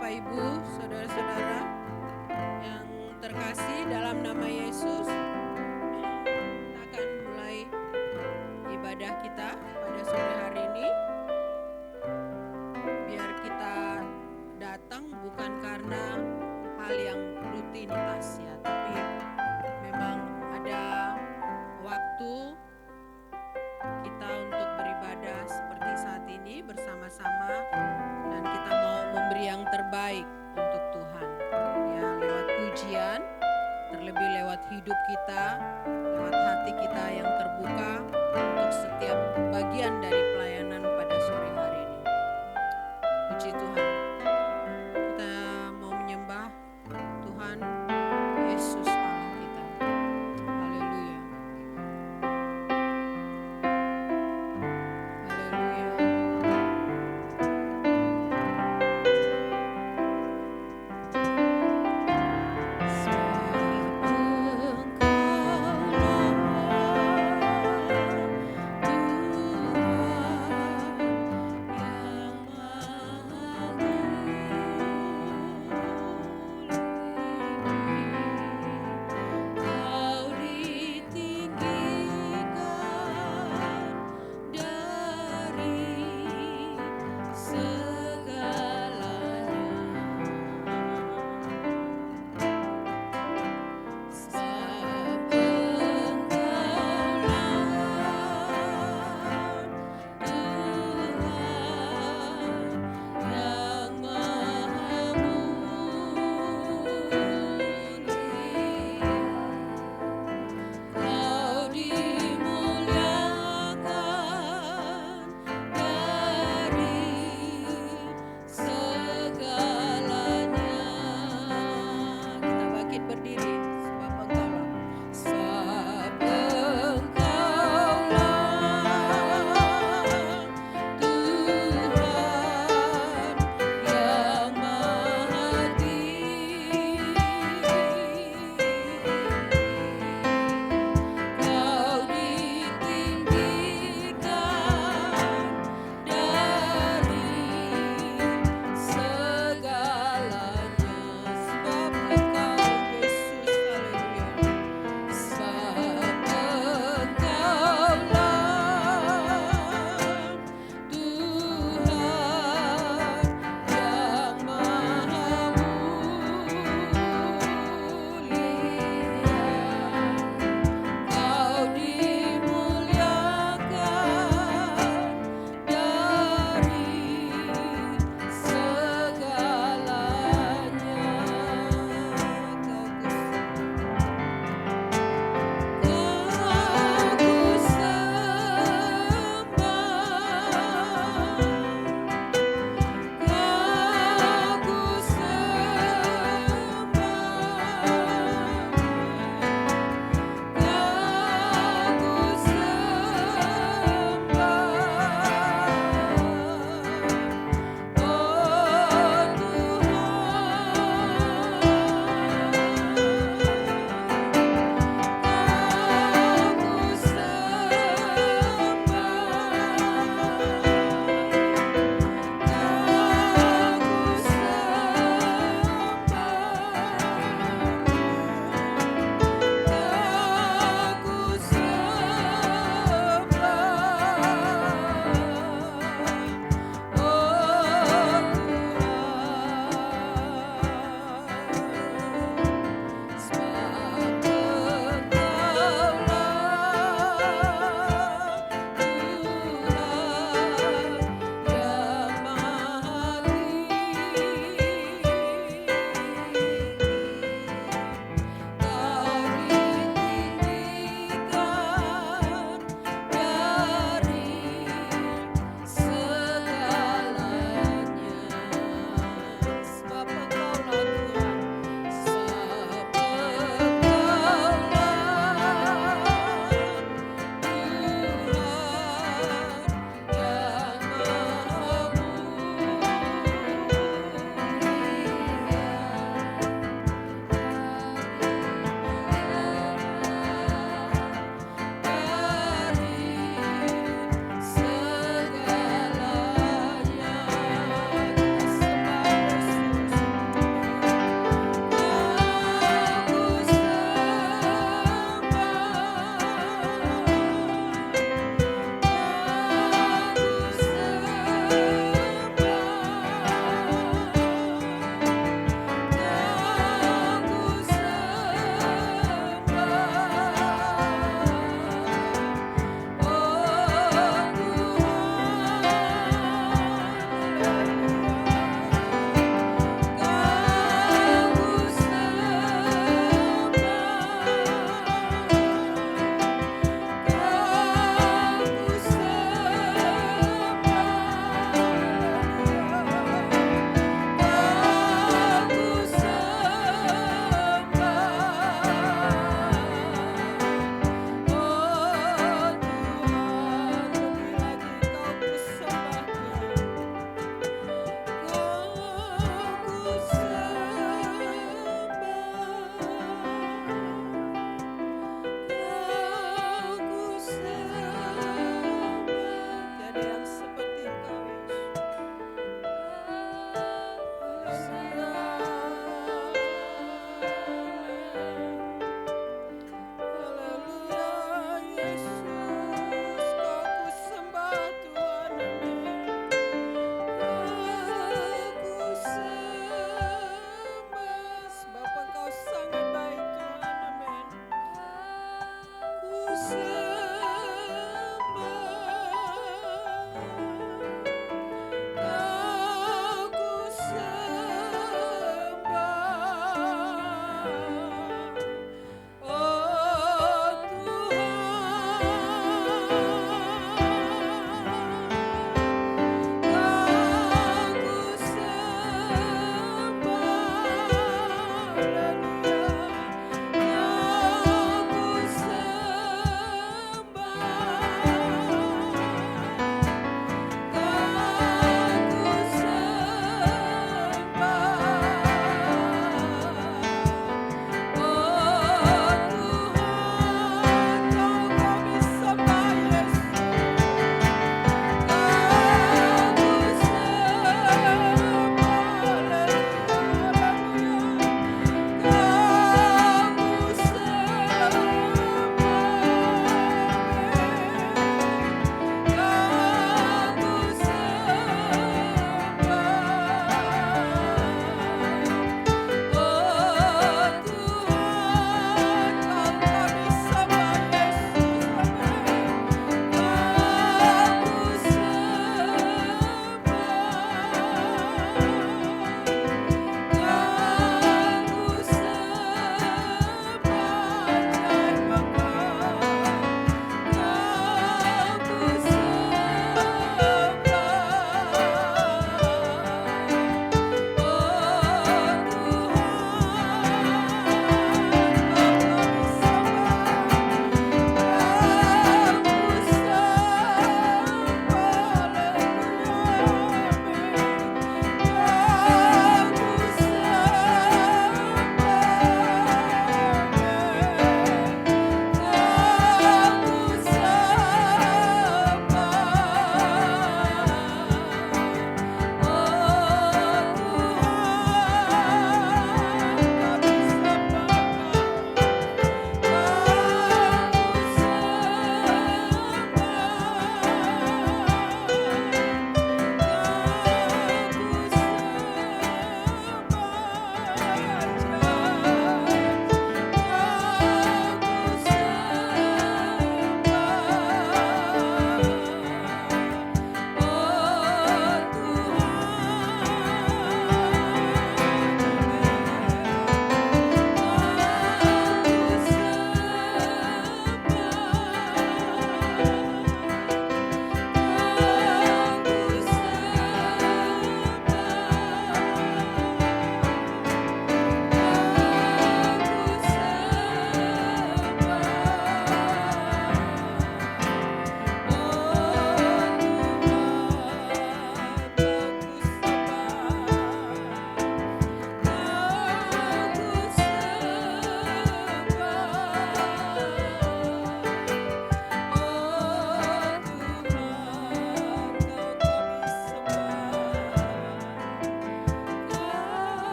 Bapak Ibu, saudara-saudara yang terkasih dalam nama Yesus, kita akan mulai ibadah kita pada sore hari ini. Biar kita datang bukan karena hal yang rutinitas ya, tapi memang ada waktu kita untuk beribadah seperti saat ini bersama-sama, dan kita mau memberi yang terbaik untuk Tuhan ya, lewat pujian, terlebih lewat hidup kita, lewat hati kita yang terbuka untuk setiap bagian dari pelayanan pada sore hari ini. Puji Tuhan, kita mau menyembah Tuhan Yesus Allah kita. Haleluya. Sebab Engkau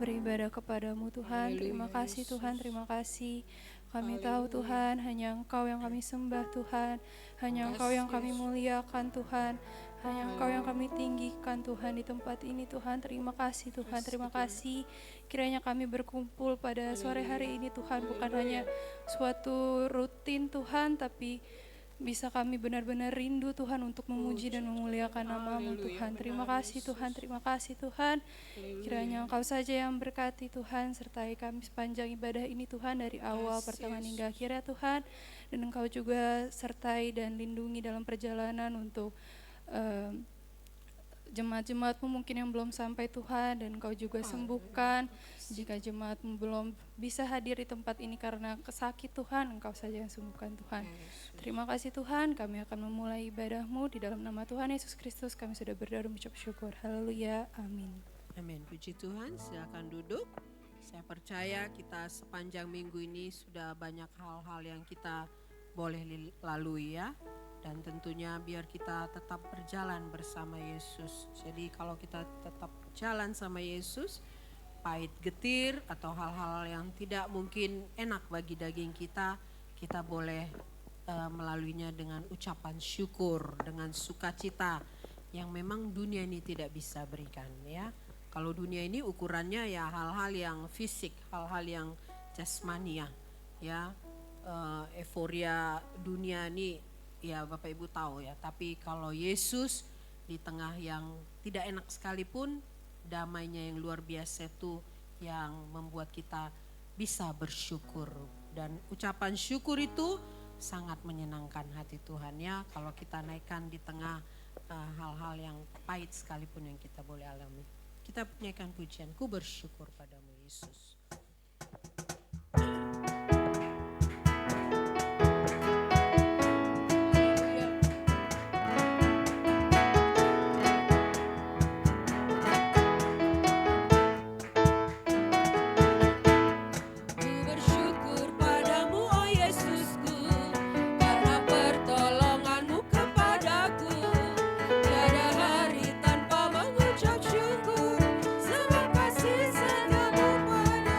beribadah kepadamu Tuhan. Terima kasih Tuhan, terima kasih. Kami tahu Tuhan, hanya Engkau yang kami sembah Tuhan. Hanya Engkau yang kami muliakan Tuhan. Hanya Engkau yang kami tinggikan Tuhan di tempat ini Tuhan. Terima kasih Tuhan, terima kasih. Kiranya kami berkumpul pada sore hari ini Tuhan, bukan hanya suatu rutin Tuhan, tapi bisa kami benar-benar rindu Tuhan untuk memuji dan memuliakan nama-Mu Tuhan. Terima kasih Tuhan, terima kasih Tuhan. Kiranya Engkau saja yang berkati Tuhan, sertai kami sepanjang ibadah ini Tuhan, dari awal, pertengahan hingga akhirnya Tuhan. Dan Engkau juga sertai dan lindungi dalam perjalanan untuk jemaat-jemaat-Mu mungkin yang belum sampai Tuhan, dan Engkau juga sembuhkan. Jika jemaat-Mu belum bisa hadir di tempat ini karena sakit Tuhan, Engkau saja yang sembuhkan Tuhan. Terima kasih Tuhan, kami akan memulai ibadah-Mu di dalam nama Tuhan Yesus Kristus. Kami sudah berdoa dan mengucap syukur. Haleluya, amin. Amin, puji Tuhan, silakan duduk. Saya percaya kita sepanjang minggu ini sudah banyak hal-hal yang kita boleh lalui ya. Dan tentunya biar kita tetap berjalan bersama Yesus. Jadi kalau kita tetap jalan sama Yesus, pahit getir atau hal-hal yang tidak mungkin enak bagi daging kita, kita boleh melaluinya dengan ucapan syukur, dengan sukacita yang memang dunia ini tidak bisa berikan ya. Kalau dunia ini ukurannya ya hal-hal yang fisik, hal-hal yang jasmania ya, euforia dunia ini ya Bapak Ibu tahu ya. Tapi kalau Yesus di tengah yang tidak enak sekalipun, damainya yang luar biasa itu yang membuat kita bisa bersyukur. Dan ucapan syukur itu sangat menyenangkan hati Tuhan ya. Kalau kita naikkan di tengah hal-hal yang pahit sekalipun yang kita boleh alami. Kita nyanyikan pujian, ku bersyukur padamu Yesus. Syukur, semua kasih setiamu pada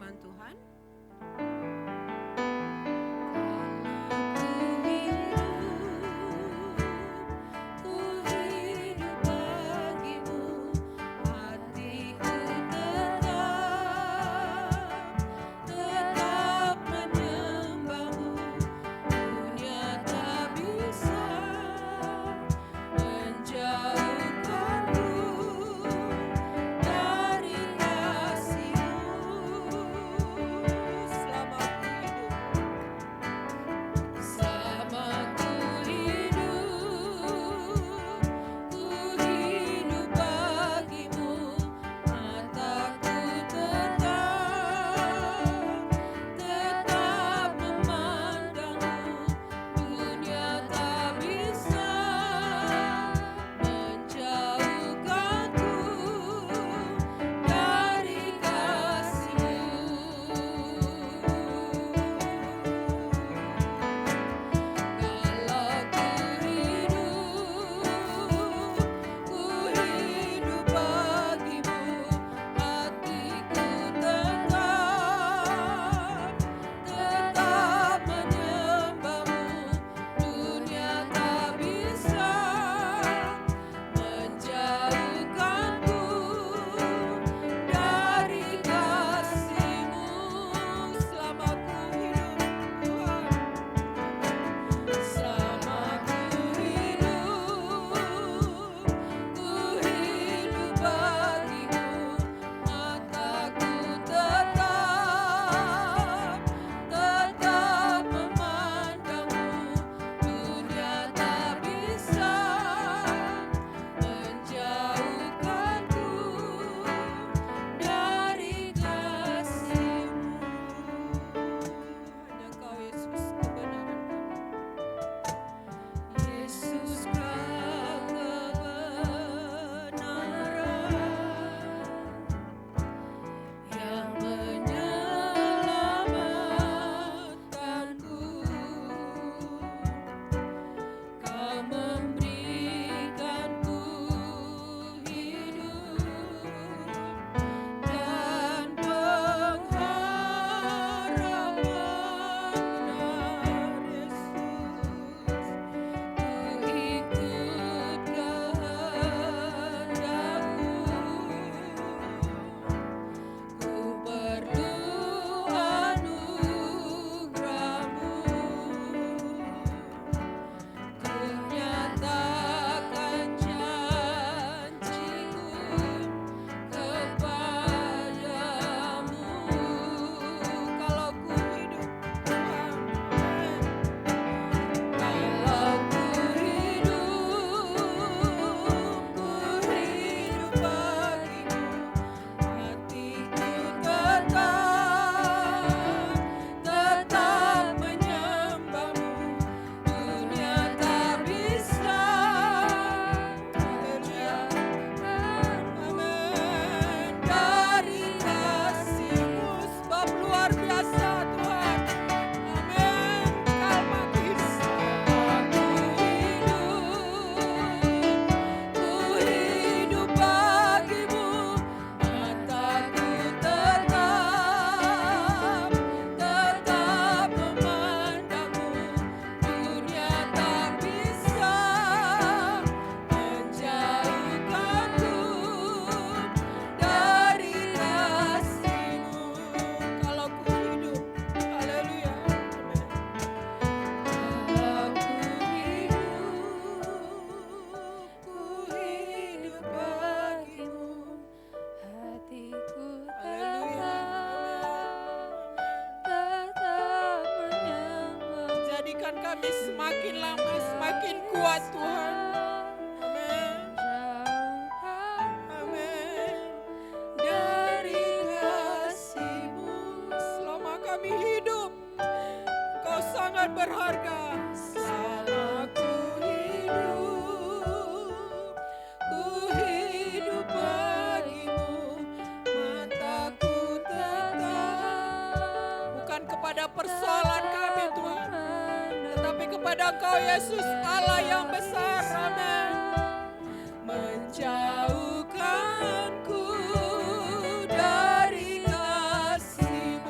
firman Tuhan. Kami semakin lama semakin kuat Tuhan. Amin. Amin. Dari kasih-Mu selama kami hidup, Engkau sangat berharga. Selama ku hidup bagi-Mu, mataku tetap bukan kepada persoalan kami Tuhan, tetapi kepada Engkau Yesus Allah yang besar. Amin. Menjauhkanku dari kasih-Mu.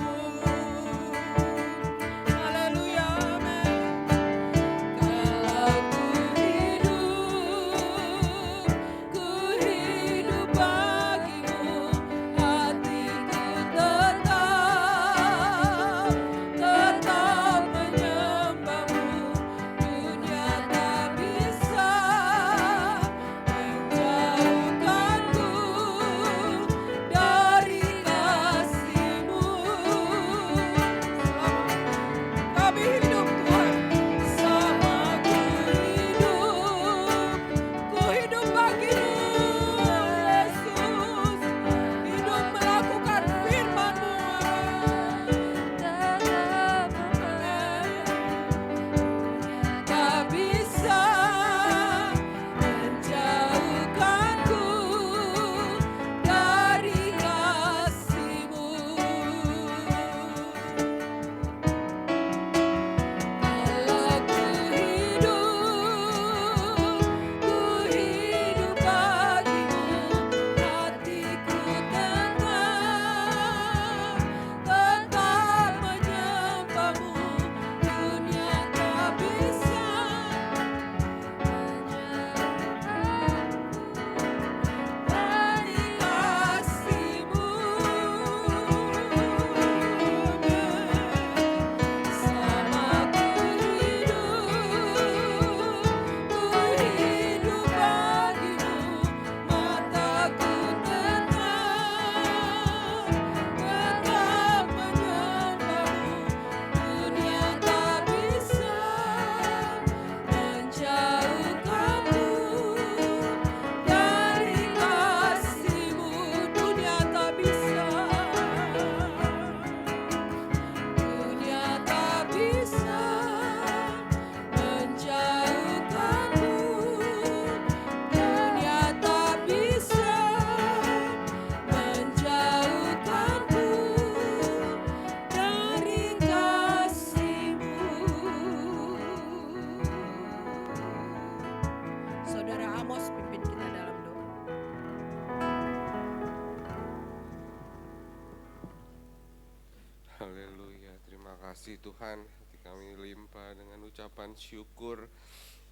kasih Tuhan, hati kami limpah dengan ucapan syukur.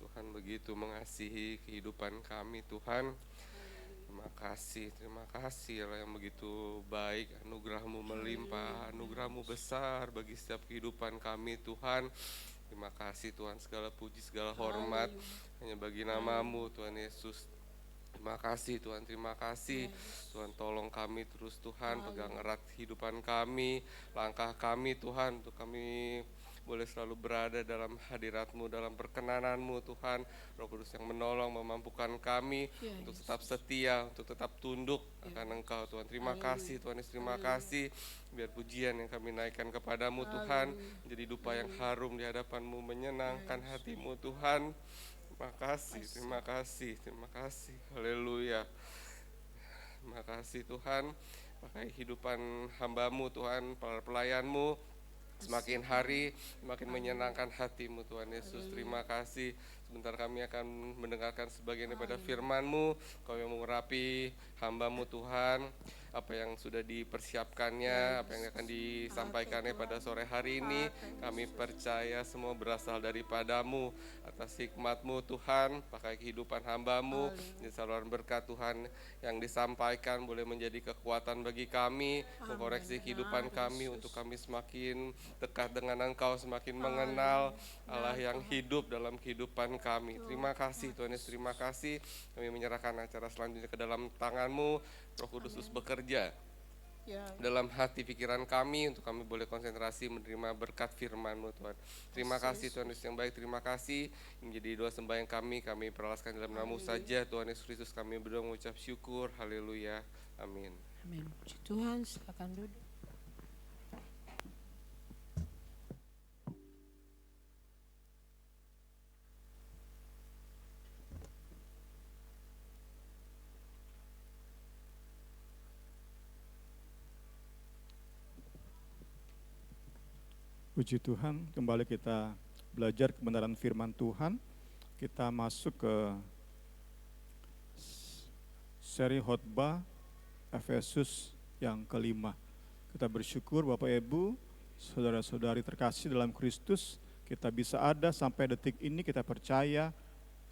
Tuhan begitu mengasihi kehidupan kami Tuhan. Terima kasih Allah yang begitu baik, anugerah-Mu melimpah, anugerah-Mu besar bagi setiap kehidupan kami Tuhan. Terima kasih Tuhan, segala puji, segala hormat hanya bagi nama-Mu Tuhan Yesus. Terima kasih Tuhan, terima kasih Tuhan, tolong kami terus Tuhan, pegang erat kehidupan kami, langkah kami Tuhan, untuk kami boleh selalu berada dalam hadirat-Mu, dalam perkenanan-Mu Tuhan. Roh Kudus yang menolong, memampukan kami untuk tetap setia, untuk tetap tunduk akan Engkau Tuhan. Terima kasih Tuhan Yesus, terima kasih. Biar pujian yang kami naikkan kepadamu Tuhan menjadi dupa yang harum di hadapan-Mu, menyenangkan hati-Mu Tuhan. Terima kasih, terima kasih, terima kasih. Haleluya. Terima kasih Tuhan, pakai kehidupan hamba-Mu Tuhan, pelayan-Mu, semakin hari semakin menyenangkan hati-Mu Tuhan Yesus. Terima kasih. Sebentar kami akan mendengarkan sebagian daripada firman-Mu. Kau yang mengurapi hamba-Mu Tuhan, apa yang sudah dipersiapkannya, apa yang akan disampaikannya pada sore hari ini, kami percaya semua berasal daripada-Mu. Atas hikmat-Mu Tuhan, pakai kehidupan hamba-Mu, di saluran berkat Tuhan yang disampaikan boleh menjadi kekuatan bagi kami, mengkoreksi kehidupan kami untuk kami semakin dekat dengan Engkau, semakin mengenal Allah yang hidup dalam kehidupan kami. Terima kasih Tuhan Yesus, terima kasih. Kami menyerahkan acara selanjutnya ke dalam tangan-Mu. Roh Kudus bekerja dalam hati pikiran kami untuk kami boleh konsentrasi menerima berkat firman-Mu Tuhan. Terima kasih Tuhan Yesus yang baik, terima kasih. Menjadi doa sembahyang kami perlaskan dalam nama-Mu saja Tuhan Yesus Kristus. Kami berdoa mengucap syukur, haleluya, amin. Amin. Puji Tuhan, silakan duduk. Puji Tuhan, kembali kita belajar kebenaran firman Tuhan. Kita masuk ke seri khotbah Efesus yang kelima. Kita bersyukur Bapak Ibu, saudara-saudari terkasih dalam Kristus, kita bisa ada sampai detik ini, kita percaya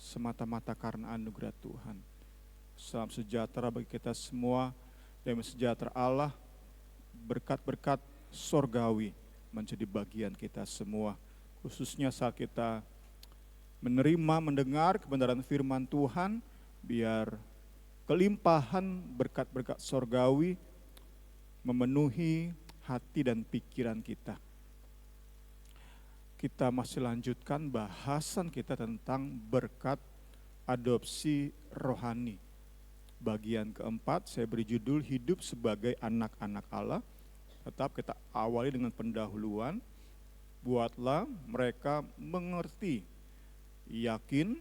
semata-mata karena anugerah Tuhan. Salam sejahtera bagi kita semua, damai sejahtera Allah, berkat-berkat sorgawi menjadi bagian kita semua, khususnya saat kita menerima, mendengar kebenaran firman Tuhan, biar kelimpahan berkat-berkat sorgawi memenuhi hati dan pikiran kita. Kita masih lanjutkan bahasan kita tentang berkat adopsi rohani. Bagian keempat saya beri judul hidup sebagai anak-anak Allah. Tetap kita awali dengan pendahuluan, buatlah mereka mengerti, yakin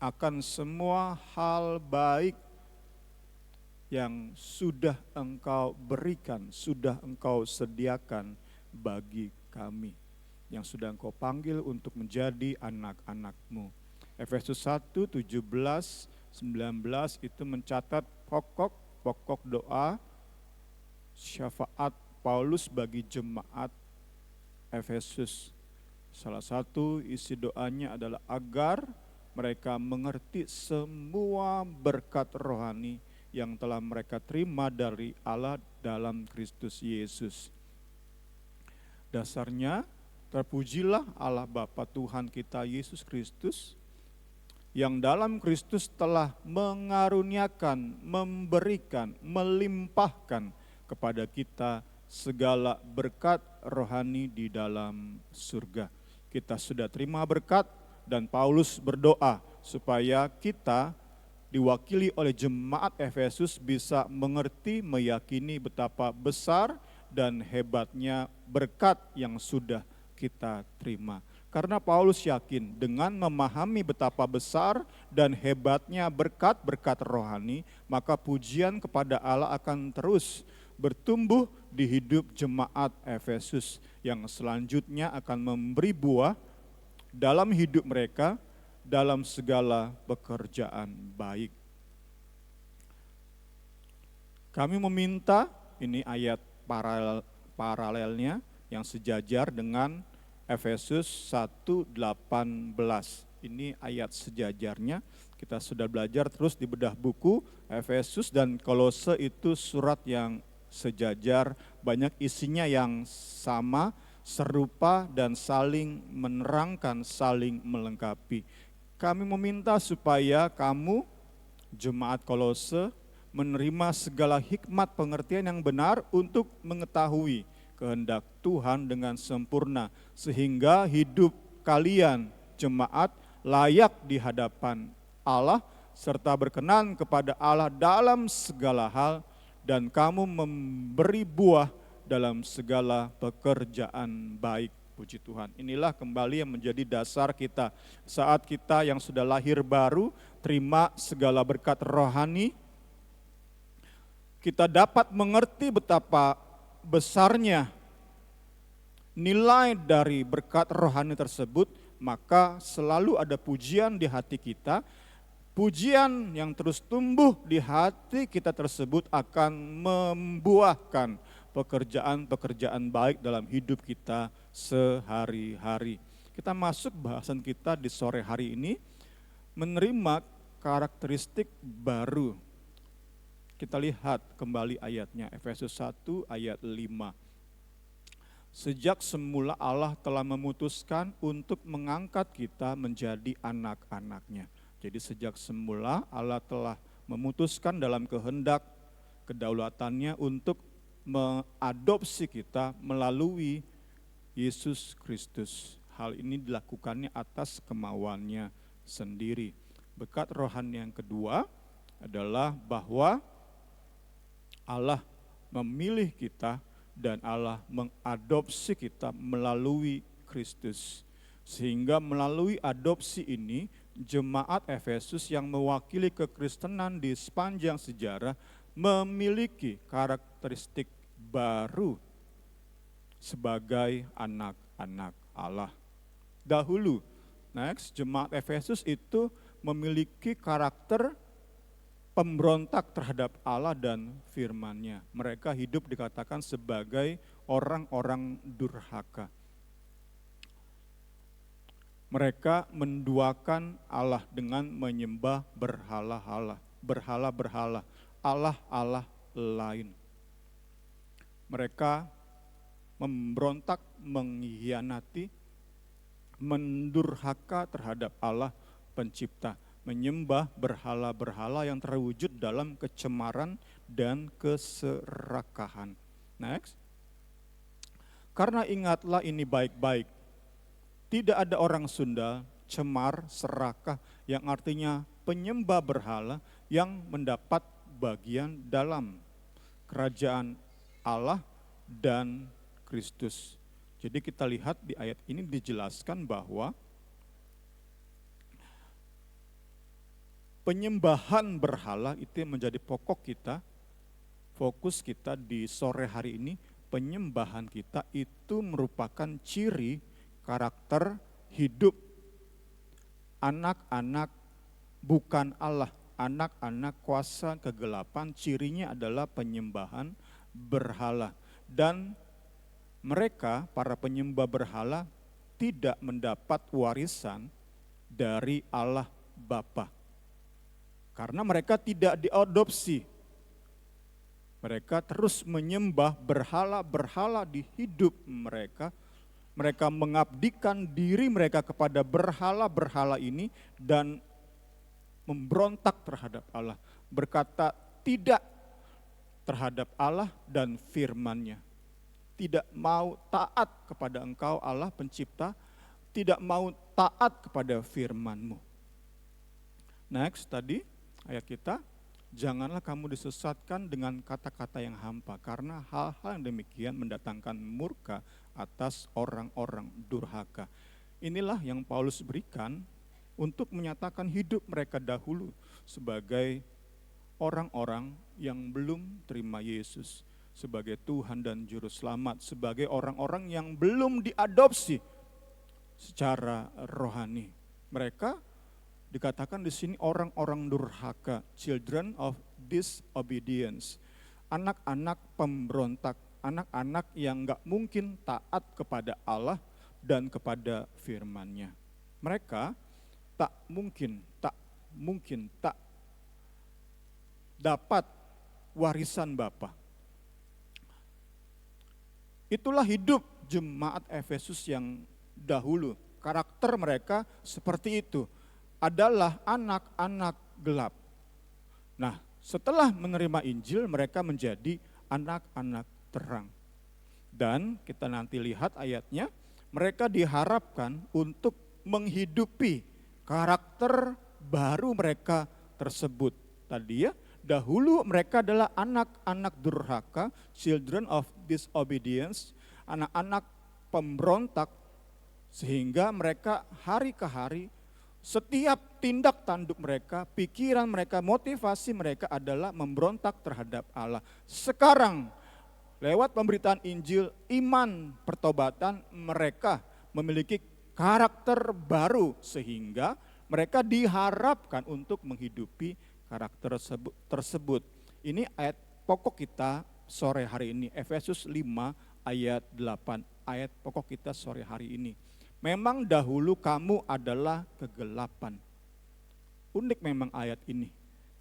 akan semua hal baik yang sudah Engkau berikan, sudah Engkau sediakan bagi kami, yang sudah Engkau panggil untuk menjadi anak-anak-Mu. Efesus 1, 17, 19 itu mencatat pokok doa syafaat Paulus bagi jemaat Efesus. Salah satu isi doanya adalah agar mereka mengerti semua berkat rohani yang telah mereka terima dari Allah dalam Kristus Yesus. Dasarnya, terpujilah Allah Bapa Tuhan kita Yesus Kristus, yang dalam Kristus telah mengaruniakan, memberikan, melimpahkan kepada kita segala berkat rohani di dalam surga. Kita sudah terima berkat dan Paulus berdoa supaya kita diwakili oleh jemaat Efesus bisa mengerti, meyakini betapa besar dan hebatnya berkat yang sudah kita terima. Karena Paulus yakin dengan memahami betapa besar dan hebatnya berkat-berkat rohani, maka pujian kepada Allah akan terus bertumbuh di hidup jemaat Efesus yang selanjutnya akan memberi buah dalam hidup mereka dalam segala pekerjaan baik. Kami meminta, ini ayat paralelnya, yang sejajar dengan Efesus 1:18. Ini ayat sejajarnya. Kita sudah belajar terus di bedah buku. Efesus dan Kolose itu surat yang sejajar, banyak isinya yang sama, serupa dan saling menerangkan, saling melengkapi. Kami meminta supaya kamu, jemaat Kolose, menerima segala hikmat pengertian yang benar untuk mengetahui kehendak Tuhan dengan sempurna, sehingga hidup kalian, jemaat, layak di hadapan Allah, serta berkenan kepada Allah dalam segala hal, dan kamu memberi buah dalam segala pekerjaan baik. Puji Tuhan. Inilah kembali yang menjadi dasar kita. Saat kita yang sudah lahir baru, terima segala berkat rohani, kita dapat mengerti betapa besarnya nilai dari berkat rohani tersebut, maka selalu ada pujian di hati kita. Pujian yang terus tumbuh di hati kita tersebut akan membuahkan pekerjaan-pekerjaan baik dalam hidup kita sehari-hari. Kita masuk bahasan kita di sore hari ini, menerima karakteristik baru. Kita lihat kembali ayatnya, Efesus 1 ayat 5. Sejak semula Allah telah memutuskan untuk mengangkat kita menjadi anak-anaknya. Jadi sejak semula Allah telah memutuskan dalam kehendak kedaulatannya untuk mengadopsi kita melalui Yesus Kristus. Hal ini dilakukannya atas kemauannya sendiri. Berkat rohani yang kedua adalah bahwa Allah memilih kita dan Allah mengadopsi kita melalui Kristus. Sehingga melalui adopsi ini, jemaat Efesus yang mewakili kekristenan di sepanjang sejarah memiliki karakteristik baru sebagai anak-anak Allah. Dahulu, jemaat Efesus itu memiliki karakter pemberontak terhadap Allah dan firman-Nya. Mereka hidup dikatakan sebagai orang-orang durhaka. Mereka menduakan Allah dengan menyembah berhala-berhala, Allah-Allah lain. Mereka memberontak, mengkhianati, mendurhaka terhadap Allah pencipta, menyembah berhala-berhala yang terwujud dalam kecemaran dan keserakahan. Next. Karena ingatlah ini baik-baik, tidak ada orang Sunda cemar, serakah, yang artinya penyembah berhala yang mendapat bagian dalam kerajaan Allah dan Kristus. Jadi kita lihat di ayat ini dijelaskan bahwa penyembahan berhala itu yang menjadi pokok kita, fokus kita di sore hari ini. Penyembahan kita itu merupakan ciri karakter hidup anak-anak bukan Allah, anak-anak kuasa kegelapan. Cirinya adalah penyembahan berhala. Dan mereka, para penyembah berhala, tidak mendapat warisan dari Allah Bapa. Karena mereka tidak diadopsi. Mereka terus menyembah berhala-berhala di hidup mereka. Mereka mengabdikan diri mereka kepada berhala-berhala ini dan memberontak terhadap Allah. Berkata tidak terhadap Allah dan firman-Nya. Tidak mau taat kepada Engkau Allah pencipta, tidak mau taat kepada firman-Mu. Next tadi ayat kita, janganlah kamu disesatkan dengan kata-kata yang hampa, karena hal-hal yang demikian mendatangkan murka atas orang-orang durhaka. Inilah yang Paulus berikan untuk menyatakan hidup mereka dahulu sebagai orang-orang yang belum terima Yesus sebagai Tuhan dan Juru Selamat, sebagai orang-orang yang belum diadopsi secara rohani. Mereka dikatakan di sini orang-orang durhaka, children of disobedience, anak-anak pemberontak. anak-anak yang gak mungkin taat kepada Allah dan kepada firman-Nya. Mereka tak mungkin tak dapat warisan Bapa. Itulah hidup jemaat Efesus yang dahulu. Karakter mereka seperti itu, adalah anak-anak gelap. Nah, setelah menerima Injil, mereka menjadi anak-anak terang. Dan kita nanti lihat ayatnya, mereka diharapkan untuk menghidupi karakter baru mereka tersebut. Tadi ya, dahulu mereka adalah anak-anak durhaka, children of disobedience, anak-anak pemberontak, sehingga mereka hari ke hari, setiap tindak tanduk mereka, pikiran mereka, motivasi mereka adalah memberontak terhadap Allah. Sekarang, lewat pemberitaan Injil, iman, pertobatan, mereka memiliki karakter baru, sehingga mereka diharapkan untuk menghidupi karakter tersebut. Ini ayat pokok kita sore hari ini, Efesus 5 ayat 8, ayat pokok kita sore hari ini. Memang dahulu kamu adalah kegelapan. Unik memang ayat ini.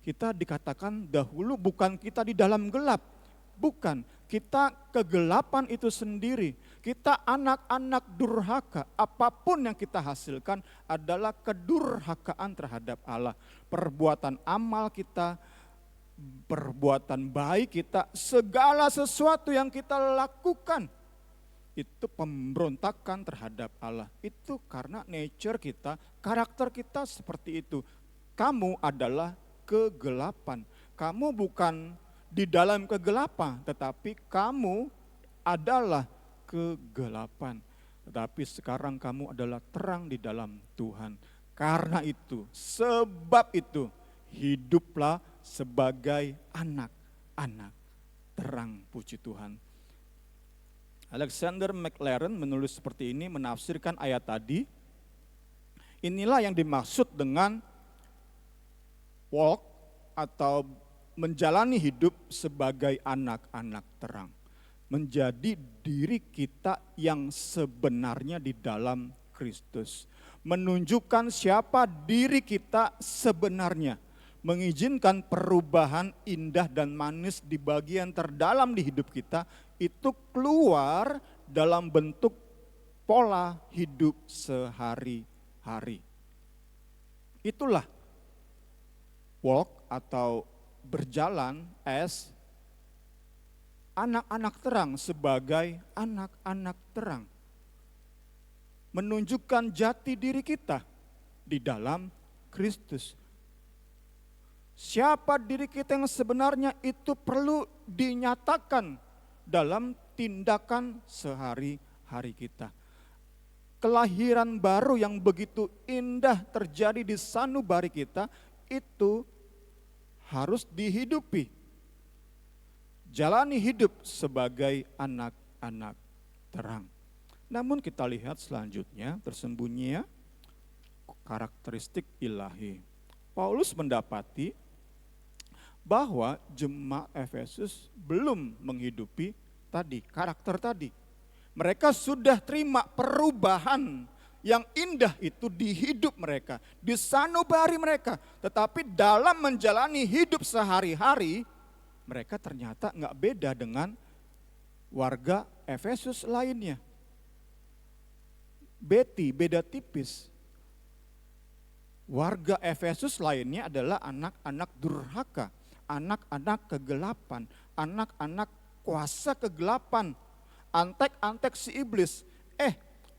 Kita dikatakan dahulu bukan kita di dalam gelap. Bukan, kita kegelapan itu sendiri. Kita anak-anak durhaka. Apapun yang kita hasilkan adalah kedurhakaan terhadap Allah. Perbuatan amal kita, perbuatan baik kita, segala sesuatu yang kita lakukan, itu pemberontakan terhadap Allah. Itu karena nature kita, karakter kita seperti itu. Kamu adalah kegelapan. Kamu bukan di dalam kegelapan, tetapi kamu adalah kegelapan. Tetapi sekarang kamu adalah terang di dalam Tuhan. Karena itu, sebab itu, hiduplah sebagai anak-anak terang, puji Tuhan. Alexander McLaren menulis seperti ini, menafsirkan ayat tadi. Inilah yang dimaksud dengan walk atau menjalani hidup sebagai anak-anak terang. Menjadi diri kita yang sebenarnya di dalam Kristus. Menunjukkan siapa diri kita sebenarnya. Mengizinkan perubahan indah dan manis di bagian terdalam di hidup kita, itu keluar dalam bentuk pola hidup sehari-hari. Itulah walk atau berjalan as anak-anak terang, sebagai anak-anak terang. Menunjukkan jati diri kita di dalam Kristus. Siapa diri kita yang sebenarnya itu perlu dinyatakan dalam tindakan sehari-hari kita. Kelahiran baru yang begitu indah terjadi di sanubari kita, itu harus dihidupi. Jalani hidup sebagai anak-anak terang. Namun kita lihat selanjutnya, tersembunyi ya, karakteristik ilahi. Paulus mendapati bahwa jemaat Efesus belum menghidupi tadi, karakter tadi. Mereka sudah terima perubahan yang indah itu di hidup mereka, di sanubari mereka. Tetapi dalam menjalani hidup sehari-hari, mereka ternyata nggak beda dengan warga Efesus lainnya. Beda tipis. Warga Efesus lainnya adalah anak-anak durhaka, anak-anak kegelapan, anak-anak kuasa kegelapan, antek-antek si iblis.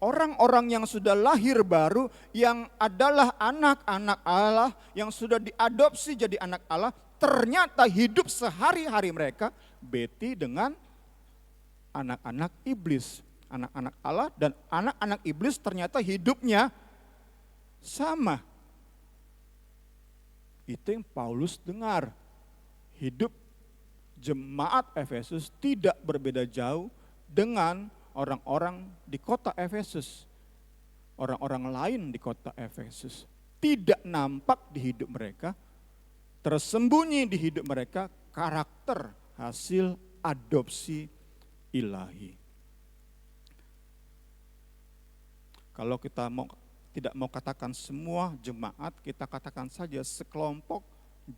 Orang-orang yang sudah lahir baru, yang adalah anak-anak Allah, yang sudah diadopsi jadi anak Allah, ternyata hidup sehari-hari mereka beti dengan anak-anak iblis. Anak-anak Allah dan anak-anak iblis ternyata hidupnya sama. Itu yang Paulus dengar. Hidup jemaat Efesus tidak berbeda jauh dengan orang-orang di kota Efesus. Orang-orang lain di kota Efesus. Tidak nampak di hidup mereka, tersembunyi di hidup mereka karakter hasil adopsi ilahi. Kalau kita tidak mau katakan semua jemaat, kita katakan saja sekelompok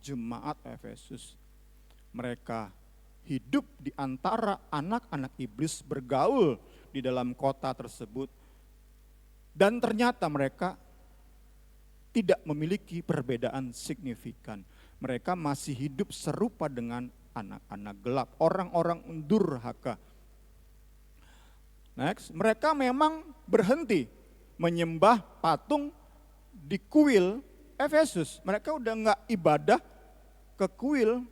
jemaat Efesus. Mereka hidup di antara anak-anak iblis, bergaul di dalam kota tersebut, dan ternyata mereka tidak memiliki perbedaan signifikan. Mereka masih hidup serupa dengan anak-anak gelap, orang-orang durhaka. Next, mereka memang berhenti menyembah patung di kuil Efesus. Mereka udah nggak ibadah ke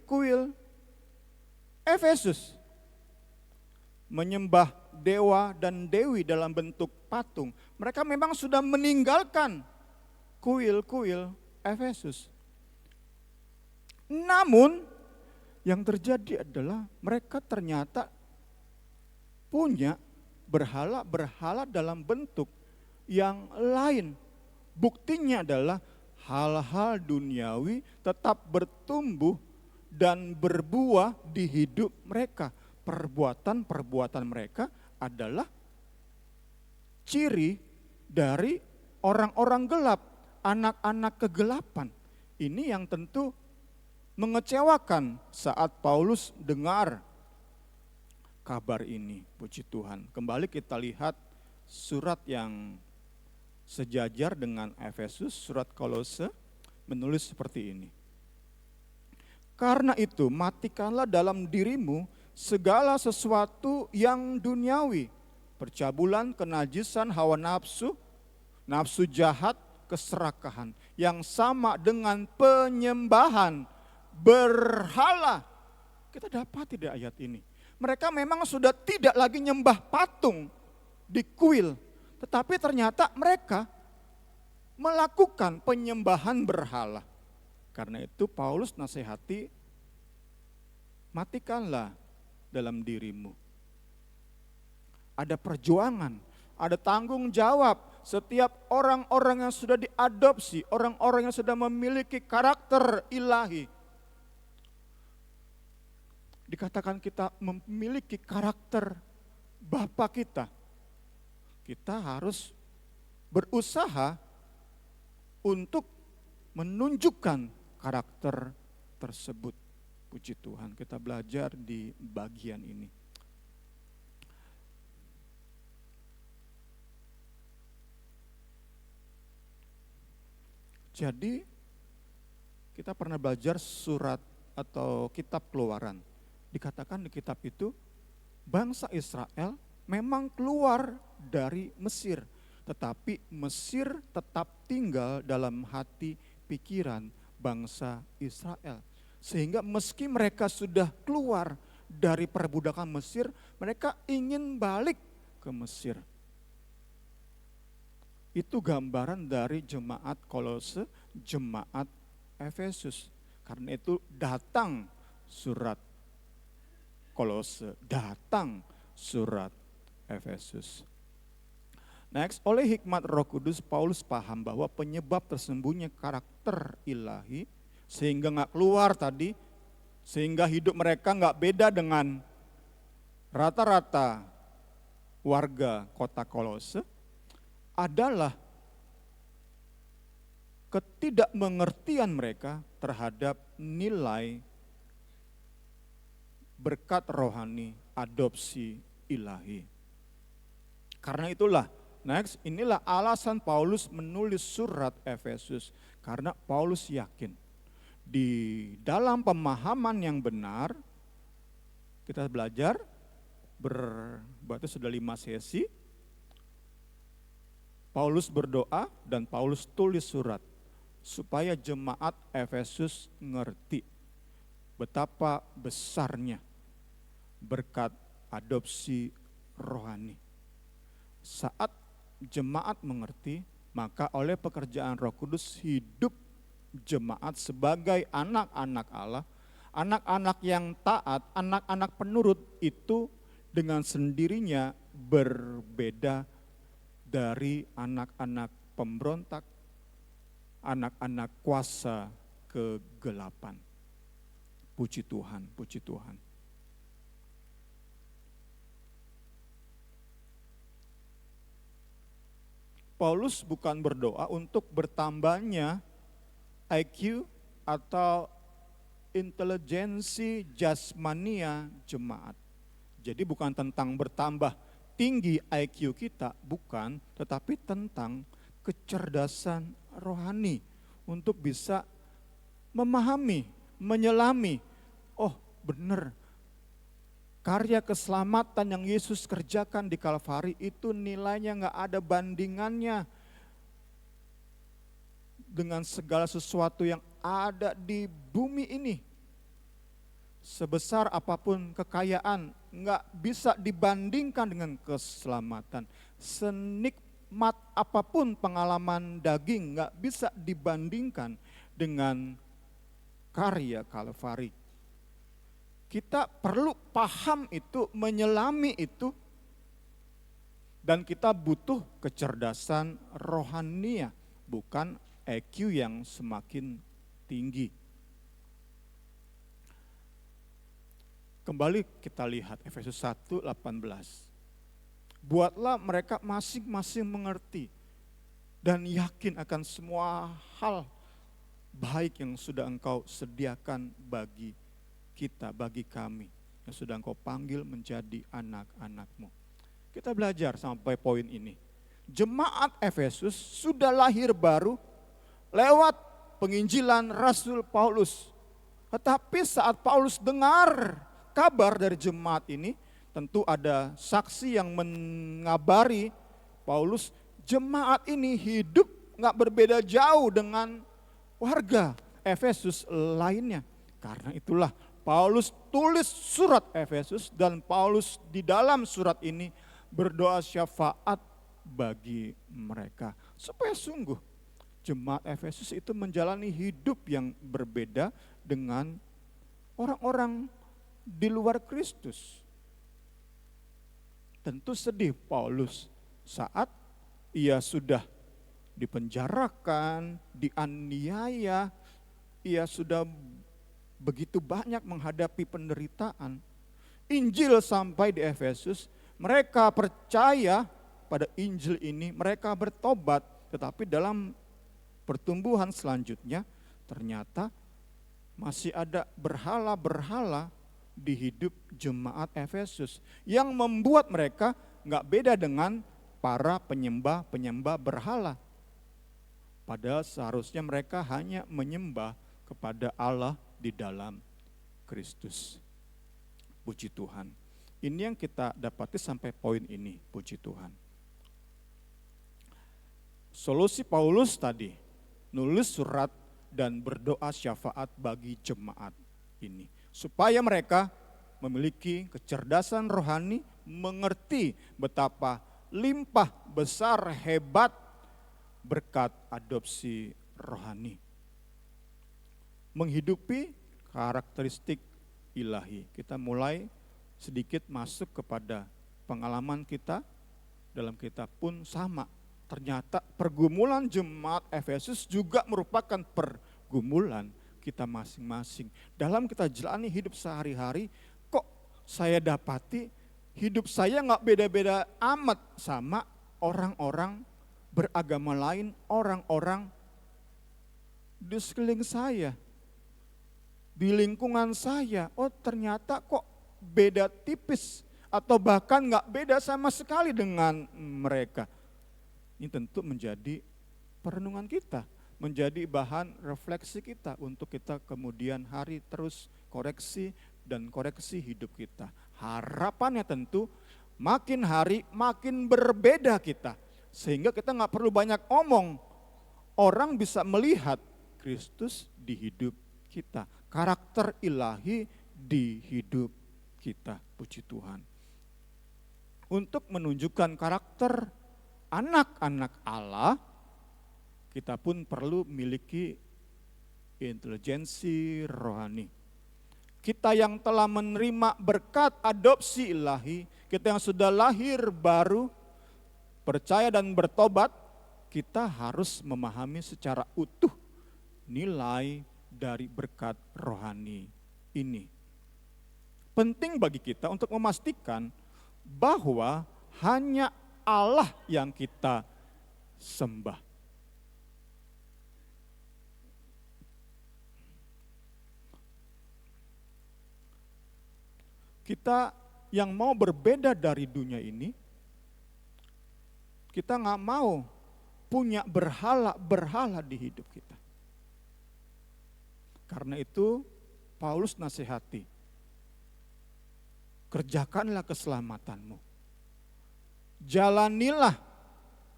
kuil Efesus. Menyembah dewa dan dewi dalam bentuk patung. Mereka memang sudah meninggalkan kuil Efesus. Namun yang terjadi adalah mereka ternyata punya berhala-berhala dalam bentuk yang lain. Buktinya adalah hal-hal duniawi tetap bertumbuh dan berbuah di hidup mereka. Perbuatan-perbuatan mereka adalah ciri dari orang-orang gelap, anak-anak kegelapan. Ini yang tentu mengecewakan saat Paulus dengar kabar ini. Puji Tuhan. Kembali kita lihat surat yang sejajar dengan Efesus, surat Kolose, menulis seperti ini. Karena itu matikanlah dalam dirimu segala sesuatu yang duniawi, percabulan, kenajisan, hawa nafsu, nafsu jahat, keserakahan, yang sama dengan penyembahan berhala. Kita dapati di ayat ini. Mereka memang sudah tidak lagi nyembah patung di kuil, tetapi ternyata mereka melakukan penyembahan berhala. Karena itu Paulus nasihati, matikanlah dalam dirimu. Ada perjuangan, ada tanggung jawab setiap orang-orang yang sudah diadopsi, orang-orang yang sudah memiliki karakter ilahi. Dikatakan kita memiliki karakter Bapa kita. Kita harus berusaha untuk menunjukkan karakter tersebut. Puji Tuhan, kita belajar di bagian ini. Jadi, kita pernah belajar surat atau kitab Keluaran. Dikatakan di kitab itu, bangsa Israel memang keluar dari Mesir, tetapi Mesir tetap tinggal dalam hati pikiran bangsa Israel. Sehingga meski mereka sudah keluar dari perbudakan Mesir, mereka ingin balik ke Mesir. Itu gambaran dari jemaat Kolose, jemaat Efesus. Karena itu datang surat Kolose, datang surat Efesus. Next, oleh hikmat Roh Kudus, Paulus paham bahwa penyebab tersembunyi karakter ilahi, sehingga nggak keluar tadi, sehingga hidup mereka nggak beda dengan rata-rata warga kota Kolose, adalah ketidakmengertian mereka terhadap nilai berkat rohani adopsi ilahi. Karena itulah, next, inilah alasan Paulus menulis surat Efesus. Karena Paulus yakin di dalam pemahaman yang benar, kita belajar, berarti sudah 5 sesi, Paulus berdoa dan Paulus tulis surat supaya jemaat Efesus ngerti betapa besarnya berkat adopsi rohani. Saat jemaat mengerti, maka oleh pekerjaan Roh Kudus hidup jemaat sebagai anak-anak Allah, anak-anak yang taat, anak-anak penurut itu dengan sendirinya berbeda dari anak-anak pemberontak, anak-anak kuasa kegelapan. Puji Tuhan, puji Tuhan. Paulus bukan berdoa untuk bertambahnya IQ atau intelijensi jasmania jemaat. Jadi bukan tentang bertambah tinggi IQ kita, bukan, tetapi tentang kecerdasan rohani untuk bisa memahami, menyelami, oh benar, karya keselamatan yang Yesus kerjakan di Kalvari itu nilainya gak ada bandingannya dengan segala sesuatu yang ada di bumi ini. Sebesar apapun kekayaan gak bisa dibandingkan dengan keselamatan. Senikmat apapun pengalaman daging gak bisa dibandingkan dengan karya Kalvari. Kita perlu paham itu, menyelami itu, dan kita butuh kecerdasan rohania, bukan IQ yang semakin tinggi. Kembali kita lihat Efesus 1:18. Buatlah mereka masing-masing mengerti dan yakin akan semua hal baik yang sudah engkau sediakan bagi kita, bagi kami yang sudah engkau panggil menjadi anak-anakmu. Kita belajar sampai poin ini. Jemaat Efesus sudah lahir baru lewat penginjilan Rasul Paulus. Tetapi saat Paulus dengar kabar dari jemaat ini, tentu ada saksi yang mengabari Paulus, jemaat ini hidup gak berbeda jauh dengan warga Efesus lainnya. Karena itulah Paulus tulis surat Efesus, dan Paulus di dalam surat ini berdoa syafaat bagi mereka. Supaya sungguh jemaat Efesus itu menjalani hidup yang berbeda dengan orang-orang di luar Kristus. Tentu sedih Paulus saat ia sudah dipenjarakan, dianiaya, ia sudah begitu banyak menghadapi penderitaan. Injil sampai di Efesus, mereka percaya pada Injil ini, mereka bertobat, tetapi dalam pertumbuhan selanjutnya ternyata masih ada berhala-berhala di hidup jemaat Efesus yang membuat mereka gak beda dengan para penyembah-penyembah berhala. Padahal seharusnya mereka hanya menyembah kepada Allah di dalam Kristus. Puji Tuhan. Ini yang kita dapati sampai poin ini, puji Tuhan. Solusi Paulus tadi, nulis surat dan berdoa syafaat bagi jemaat ini. Supaya mereka memiliki kecerdasan rohani, mengerti betapa limpah besar hebat berkat adopsi rohani. Menghidupi karakteristik ilahi. Kita mulai sedikit masuk kepada pengalaman kita dalam kitab pun sama. Ternyata pergumulan jemaat Efesus juga merupakan pergumulan kita masing-masing. Dalam kita jalani hidup sehari-hari, kok saya dapati hidup saya gak beda-beda amat sama orang-orang beragama lain, orang-orang di sekeliling saya. Di lingkungan saya, oh ternyata kok beda tipis atau bahkan gak beda sama sekali dengan mereka. Ini tentu menjadi perenungan kita, menjadi bahan refleksi kita untuk kita kemudian hari terus koreksi dan koreksi hidup kita. Harapannya tentu makin hari makin berbeda kita, sehingga kita gak perlu banyak omong. Orang bisa melihat Kristus di hidup kita, karakter ilahi di hidup kita, puji Tuhan. Untuk menunjukkan karakter anak-anak Allah, kita pun perlu memiliki intelijensi rohani. Kita yang telah menerima berkat adopsi ilahi, kita yang sudah lahir baru, percaya dan bertobat, kita harus memahami secara utuh nilai dari berkat rohani ini. Penting bagi kita untuk memastikan bahwa hanya Allah yang kita sembah. Kita yang mau berbeda dari dunia ini, kita nggak mau punya berhala-berhala di hidup kita. Karena itu Paulus nasihati, kerjakanlah keselamatanmu. Jalanilah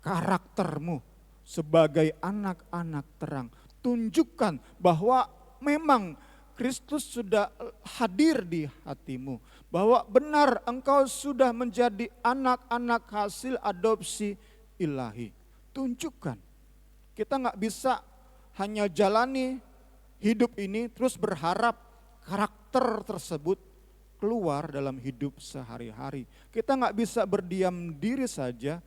karaktermu sebagai anak-anak terang. Tunjukkan bahwa memang Kristus sudah hadir di hatimu. Bahwa benar engkau sudah menjadi anak-anak hasil adopsi ilahi. Tunjukkan. Kita nggak bisa hanya jalani hidup ini terus berharap karakter tersebut keluar dalam hidup sehari-hari. Kita nggak bisa berdiam diri saja,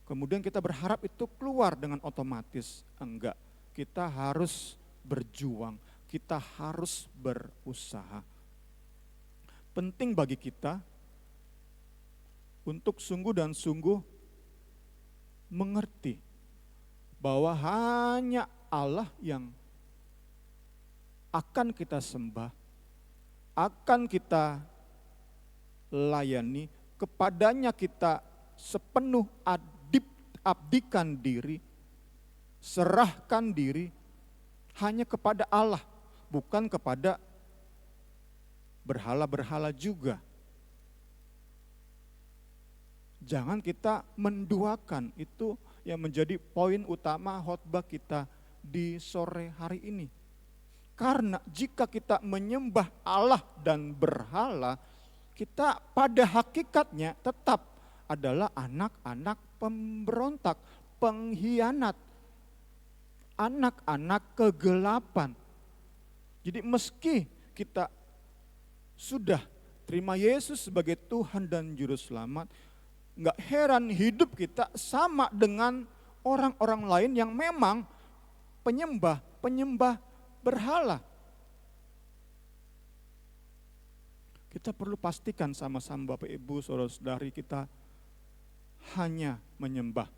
kemudian kita berharap itu keluar dengan otomatis. Enggak, kita harus berjuang, kita harus berusaha. Penting bagi kita untuk sungguh dan sungguh mengerti bahwa hanya Allah yang akan kita sembah, akan kita layani, kepadanya kita sepenuh abdikan diri, serahkan diri hanya kepada Allah, bukan kepada berhala-berhala juga. Jangan kita menduakan, itu yang menjadi poin utama khotbah kita di sore hari ini. Karena jika kita menyembah Allah dan berhala, kita pada hakikatnya tetap adalah anak-anak pemberontak, pengkhianat, anak-anak kegelapan. Jadi meski kita sudah terima Yesus sebagai Tuhan dan Juru Selamat, nggak heran hidup kita sama dengan orang-orang lain yang memang penyembah berhala. Kita perlu pastikan sama-sama Bapak Ibu Saudara-saudari, kita hanya menyembah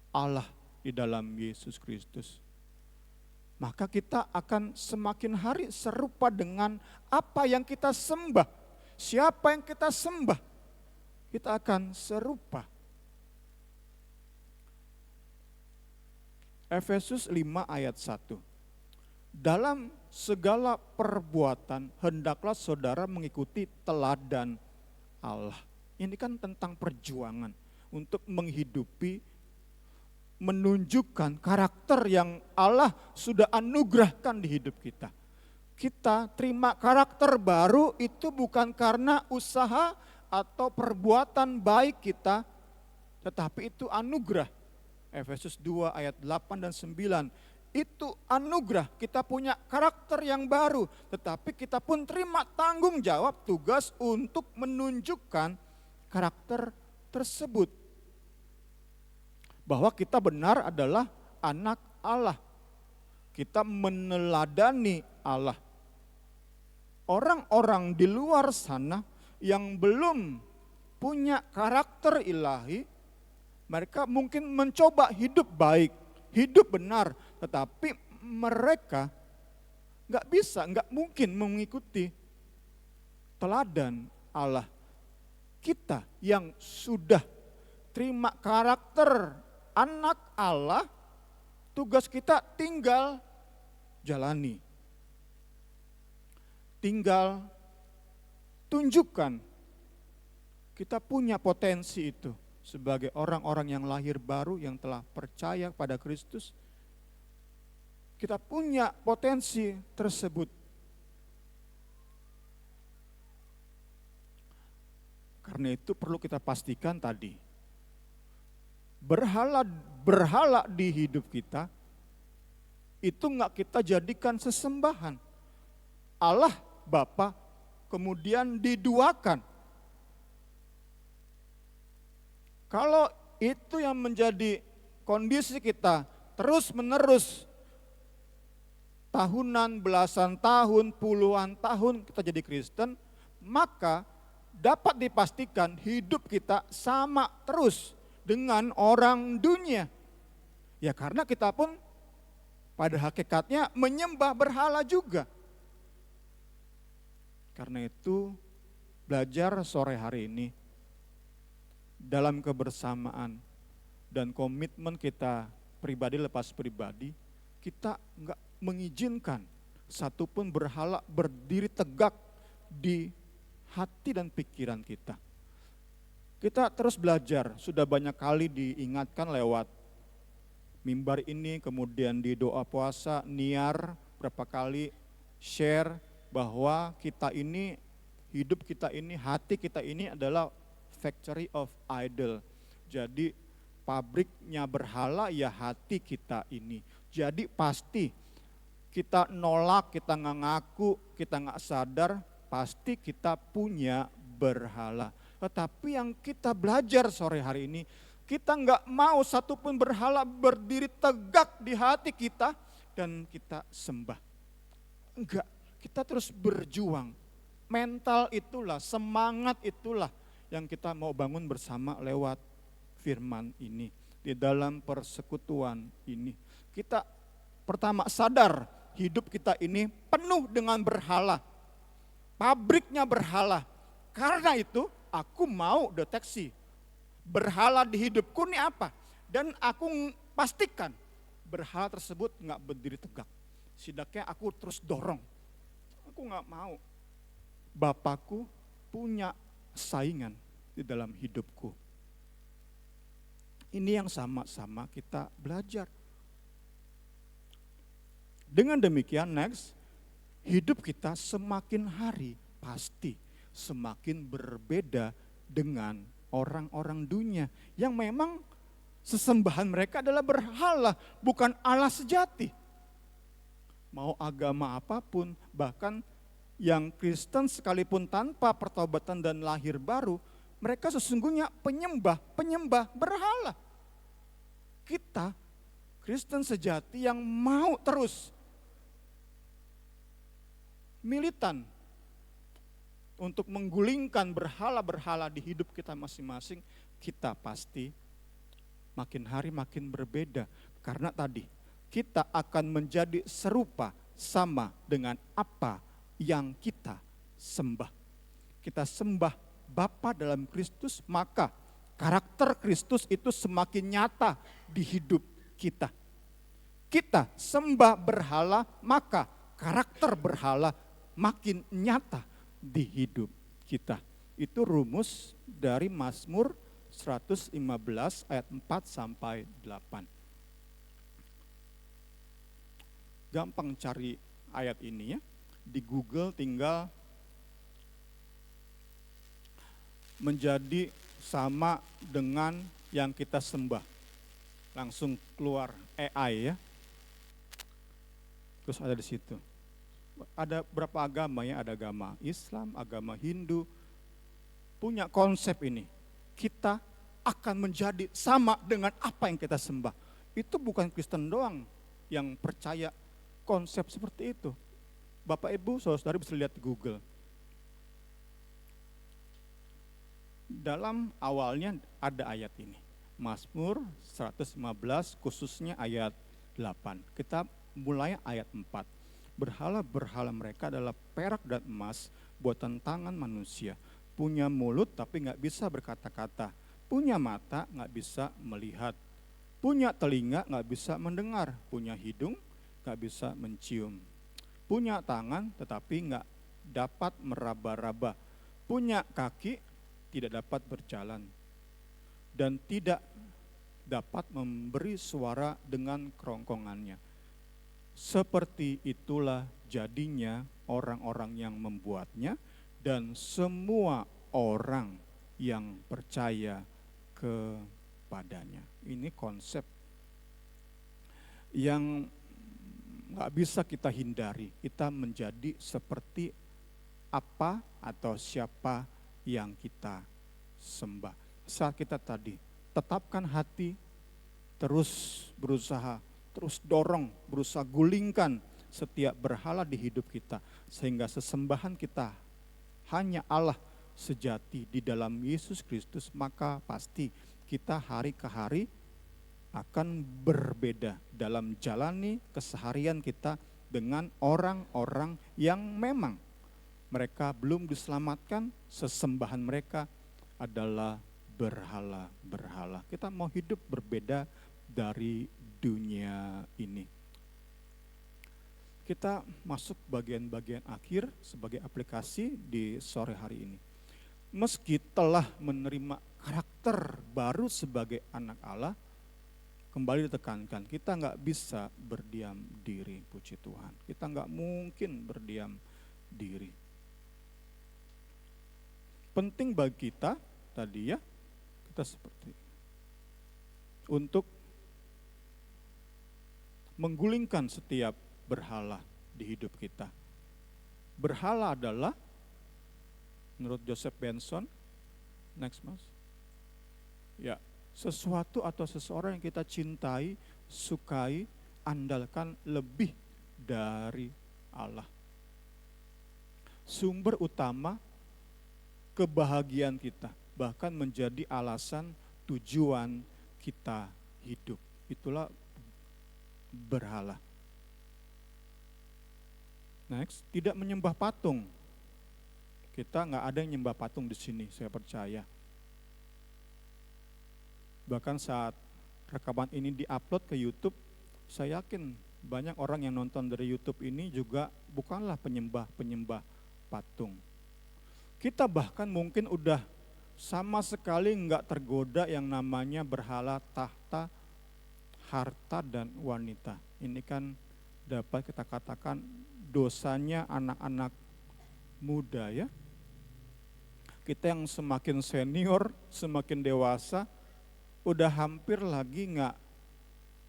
Allah di dalam Yesus Kristus. Maka kita akan semakin hari serupa dengan apa yang kita sembah. Siapa yang kita sembah, kita akan serupa. Efesus 5 ayat 1. Dalam segala perbuatan hendaklah saudara mengikuti teladan Allah. Ini kan tentang perjuangan untuk menghidupi, menunjukkan karakter yang Allah sudah anugerahkan di hidup kita. Kita terima karakter baru itu bukan karena usaha atau perbuatan baik kita, tetapi itu anugerah. Efesus 2 ayat 8 dan 9. Itu anugerah, kita punya karakter yang baru, tetapi kita pun terima tanggung jawab tugas untuk menunjukkan karakter tersebut. Bahwa kita benar adalah anak Allah. Kita meneladani Allah. Orang-orang di luar sana yang belum punya karakter ilahi, mereka mungkin mencoba hidup baik, hidup benar, tetapi mereka nggak mungkin mengikuti teladan Allah. Kita yang sudah terima karakter anak Allah, tugas kita tinggal jalani. Tinggal tunjukkan kita punya potensi itu sebagai orang-orang yang lahir baru yang telah percaya pada Kristus. Kita punya potensi tersebut. Karena itu perlu kita pastikan tadi, berhala di hidup kita itu enggak kita jadikan sesembahan. Allah Bapa kemudian diduakan. Kalau itu yang menjadi kondisi kita terus-menerus, tahunan, belasan tahun, puluhan tahun kita jadi Kristen, maka dapat dipastikan hidup kita sama terus dengan orang dunia. Ya karena kita pun pada hakikatnya menyembah berhala juga. Karena itu belajar sore hari ini dalam kebersamaan dan komitmen kita pribadi lepas pribadi, kita enggak mengizinkan satupun berhala berdiri tegak di hati dan pikiran kita. Kita terus belajar, sudah banyak kali diingatkan lewat mimbar ini, kemudian di doa puasa, niar, berapa kali share bahwa kita ini, hidup kita ini, hati kita ini adalah factory of idol. Jadi pabriknya berhala ya hati kita ini. Jadi pasti kita nolak, kita nggak ngaku, kita nggak sadar, pasti kita punya berhala. Tetapi yang kita belajar sore hari ini, kita nggak mau satupun berhala berdiri tegak di hati kita dan kita sembah. Enggak, kita terus berjuang. Mental itulah, semangat itulah yang kita mau bangun bersama lewat firman ini. Di dalam persekutuan ini. Kita pertama sadar hidup kita ini penuh dengan berhala. Pabriknya berhala. Karena itu aku mau deteksi berhala di hidupku ini apa. Dan aku pastikan berhala tersebut nggak berdiri tegak. Setidaknya aku terus dorong. Aku nggak mau Bapakku punya saingan di dalam hidupku. Ini yang sama-sama kita belajar. Dengan demikian next, hidup kita semakin hari pasti semakin berbeda dengan orang-orang dunia yang memang sesembahan mereka adalah berhala, bukan Allah sejati. Mau agama apapun, bahkan yang Kristen sekalipun tanpa pertobatan dan lahir baru, mereka sesungguhnya penyembah berhala. Kita Kristen sejati yang mau terus militan untuk menggulingkan berhala-berhala di hidup kita masing-masing, kita pasti makin hari makin berbeda. Karena tadi kita akan menjadi serupa sama dengan apa yang kita sembah. Kita sembah Bapa dalam Kristus, maka karakter Kristus itu semakin nyata di hidup kita. Kita sembah berhala, maka karakter berhala makin nyata di hidup kita. Itu rumus dari Mazmur 115 ayat 4 sampai 8. Gampang cari ayat ini ya. Di Google tinggal menjadi sama dengan yang kita sembah. Langsung keluar AI ya. Terus ada di situ. Ada berapa agama ya? Ada agama Islam, agama Hindu. Punya konsep ini. Kita akan menjadi sama dengan apa yang kita sembah. Itu bukan Kristen doang yang percaya konsep seperti itu. Bapak Ibu, saudara bisa lihat di Google. Dalam awalnya ada ayat ini. Mazmur 115 khususnya ayat 8. Kita mulai ayat 4. Berhala-berhala mereka adalah perak dan emas, buatan tangan manusia. Punya mulut tapi nggak bisa berkata-kata. Punya mata nggak bisa melihat. Punya telinga nggak bisa mendengar. Punya hidung nggak bisa mencium. Punya tangan tetapi nggak dapat meraba-raba. Punya kaki tidak dapat berjalan. Dan tidak dapat memberi suara dengan kerongkongannya. Seperti itulah jadinya orang-orang yang membuatnya dan semua orang yang percaya kepadanya. Ini konsep yang nggak bisa kita hindari. Kita menjadi seperti apa atau siapa yang kita sembah. Saat kita tadi tetapkan hati, terus berusaha, terus dorong, berusaha gulingkan setiap berhala di hidup kita. Sehingga sesembahan kita hanya Allah sejati di dalam Yesus Kristus, maka pasti kita hari ke hari akan berbeda dalam jalani keseharian kita dengan orang-orang yang memang mereka belum diselamatkan, sesembahan mereka adalah berhala-berhala. Kita mau hidup berbeda dari dunia ini. Kita masuk bagian-bagian akhir sebagai aplikasi di sore hari ini. Meski telah menerima karakter baru sebagai anak Allah, kembali ditekankan, kita nggak bisa berdiam diri, puji Tuhan. Kita nggak mungkin berdiam diri. Penting bagi kita tadi ya, kita seperti untuk menggulingkan setiap berhala di hidup kita. Berhala adalah menurut Joseph Benson, next mas, ya sesuatu atau seseorang yang kita cintai, sukai, andalkan lebih dari Allah. Sumber utama kebahagiaan kita, bahkan menjadi alasan tujuan kita hidup. Itulah berhala. Next, tidak menyembah patung. Kita nggak ada yang nyembah patung di sini, saya percaya. Bahkan saat rekaman ini diupload ke YouTube, saya yakin banyak orang yang nonton dari YouTube ini juga bukanlah penyembah patung. Kita bahkan mungkin udah sama sekali nggak tergoda yang namanya berhala tahta, harta, dan wanita. Ini kan dapat kita katakan dosanya anak-anak muda ya. Kita yang semakin senior, semakin dewasa, udah hampir lagi nggak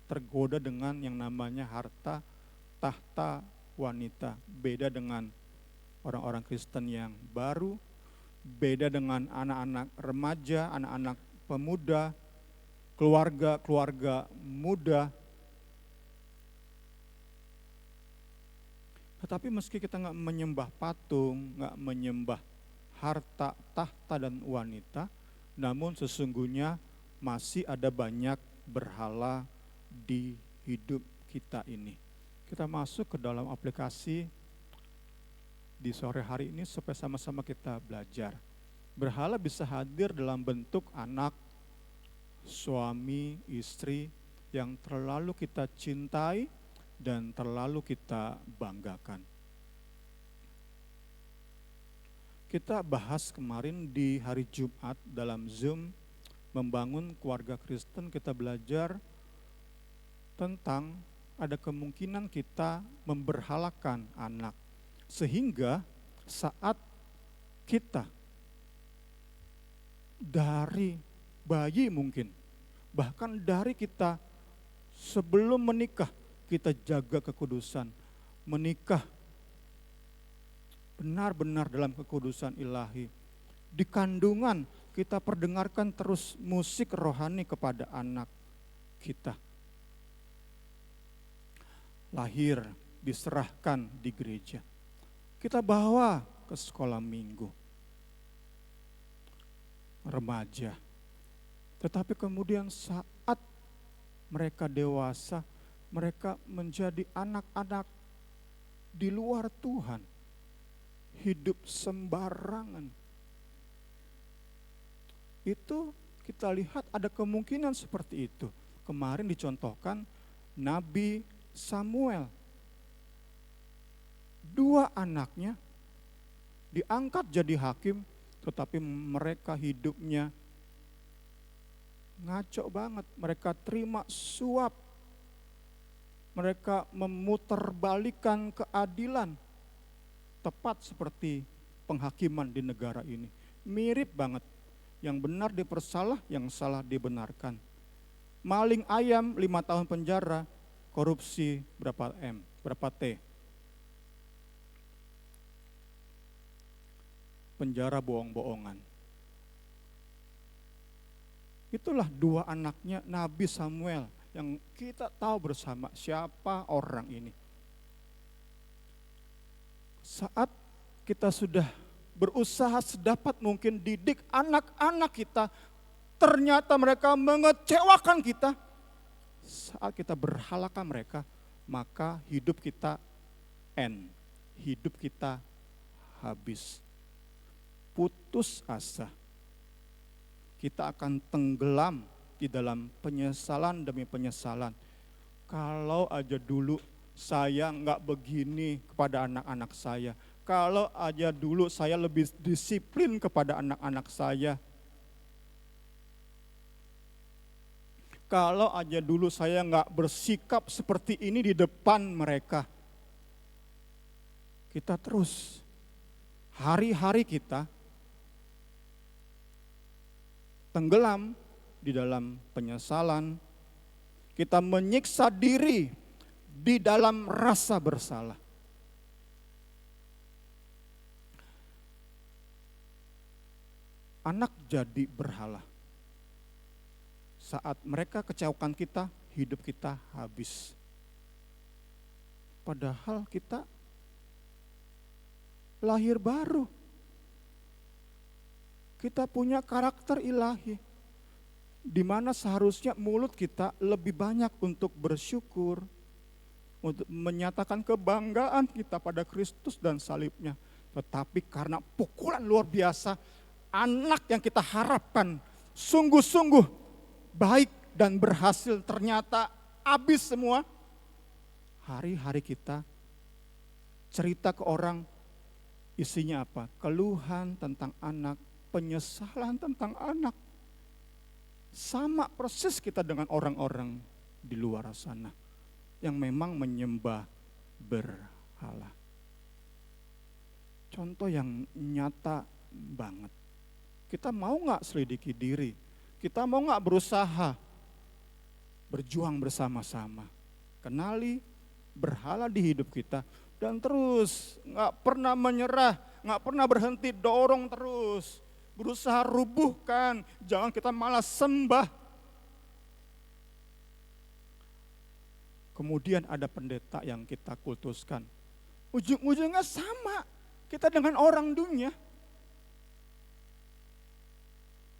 tergoda dengan yang namanya harta, tahta, wanita. Beda dengan orang-orang Kristen yang baru, beda dengan anak-anak remaja, anak-anak pemuda, keluarga muda. Tetapi meski kita nggak menyembah patung, nggak menyembah harta, tahta, dan wanita, namun sesungguhnya masih ada banyak berhala di hidup kita ini. Kita masuk ke dalam aplikasi di sore hari ini supaya sama-sama kita belajar. Berhala bisa hadir dalam bentuk anak, suami, istri yang terlalu kita cintai dan terlalu kita banggakan. Kita bahas kemarin di hari Jumat dalam Zoom membangun keluarga Kristen, kita belajar tentang ada kemungkinan kita memberhalakan anak. Sehingga saat kita dari bayi mungkin, bahkan dari kita sebelum menikah, kita jaga kekudusan. Menikah benar-benar dalam kekudusan ilahi. Di kandungan kita perdengarkan terus musik rohani kepada anak kita. Lahir, diserahkan di gereja. Kita bawa ke sekolah minggu, remaja. Tetapi kemudian saat mereka dewasa, mereka menjadi anak-anak di luar Tuhan, hidup sembarangan. Itu kita lihat ada kemungkinan seperti itu. Kemarin dicontohkan Nabi Samuel. 2 anaknya diangkat jadi hakim, tetapi mereka hidupnya ngaco banget. Mereka terima suap, mereka memutarbalikkan keadilan, tepat seperti penghakiman di negara ini. Mirip banget, yang benar dipersalah, yang salah dibenarkan. Maling ayam 5 tahun penjara, korupsi berapa M, berapa T. Penjara bohong-bohongan. Itulah 2 anaknya Nabi Samuel yang kita tahu bersama siapa orang ini. Saat kita sudah berusaha sedapat mungkin didik anak-anak kita ternyata mereka mengecewakan kita, saat kita berhalakan mereka, maka hidup kita hidup kita habis. Putus asa. Kita akan tenggelam di dalam penyesalan demi penyesalan. Kalau aja dulu saya nggak begini kepada anak-anak saya. Kalau aja dulu saya lebih disiplin kepada anak-anak saya. Kalau aja dulu saya nggak bersikap seperti ini di depan mereka. Kita terus, hari-hari kita tenggelam di dalam penyesalan, kita menyiksa diri di dalam rasa bersalah. Anak jadi berhala. Saat mereka kecewakan kita, hidup kita habis. Padahal kita lahir baru. Kita punya karakter ilahi, di mana seharusnya mulut kita lebih banyak untuk bersyukur, untuk menyatakan kebanggaan kita pada Kristus dan salibnya. Tetapi karena pukulan luar biasa, anak yang kita harapkan sungguh-sungguh baik dan berhasil ternyata habis semua. Hari-hari kita cerita ke orang, isinya apa? Keluhan tentang anak, penyesalan tentang anak. Sama persis kita dengan orang-orang di luar sana yang memang menyembah berhala. Contoh yang nyata banget. Kita mau gak selidiki diri? Kita mau gak berusaha berjuang bersama-sama? Kenali berhala di hidup kita dan terus gak pernah menyerah, gak pernah berhenti, dorong terus. Berusaha rubuhkan, jangan kita malah sembah. Kemudian ada pendeta yang kita kultuskan. Ujung-ujungnya sama, kita dengan orang dunia.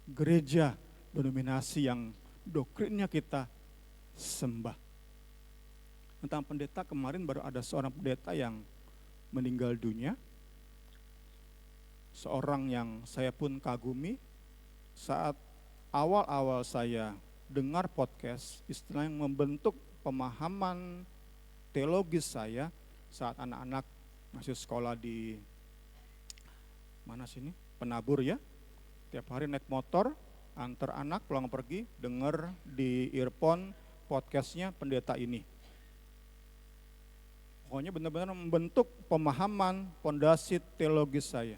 Gereja denominasi yang doktrinnya kita sembah. Tentang pendeta, kemarin baru ada seorang pendeta yang meninggal dunia. Seorang yang saya pun kagumi saat awal-awal saya dengar podcast, istilah yang membentuk pemahaman teologis saya saat anak-anak masih sekolah di mana sini? Penabur ya. Tiap hari naik motor, antar anak pulang pergi, dengar di earphone podcastnya pendeta ini. Pokoknya benar-benar membentuk pemahaman fondasi teologis saya.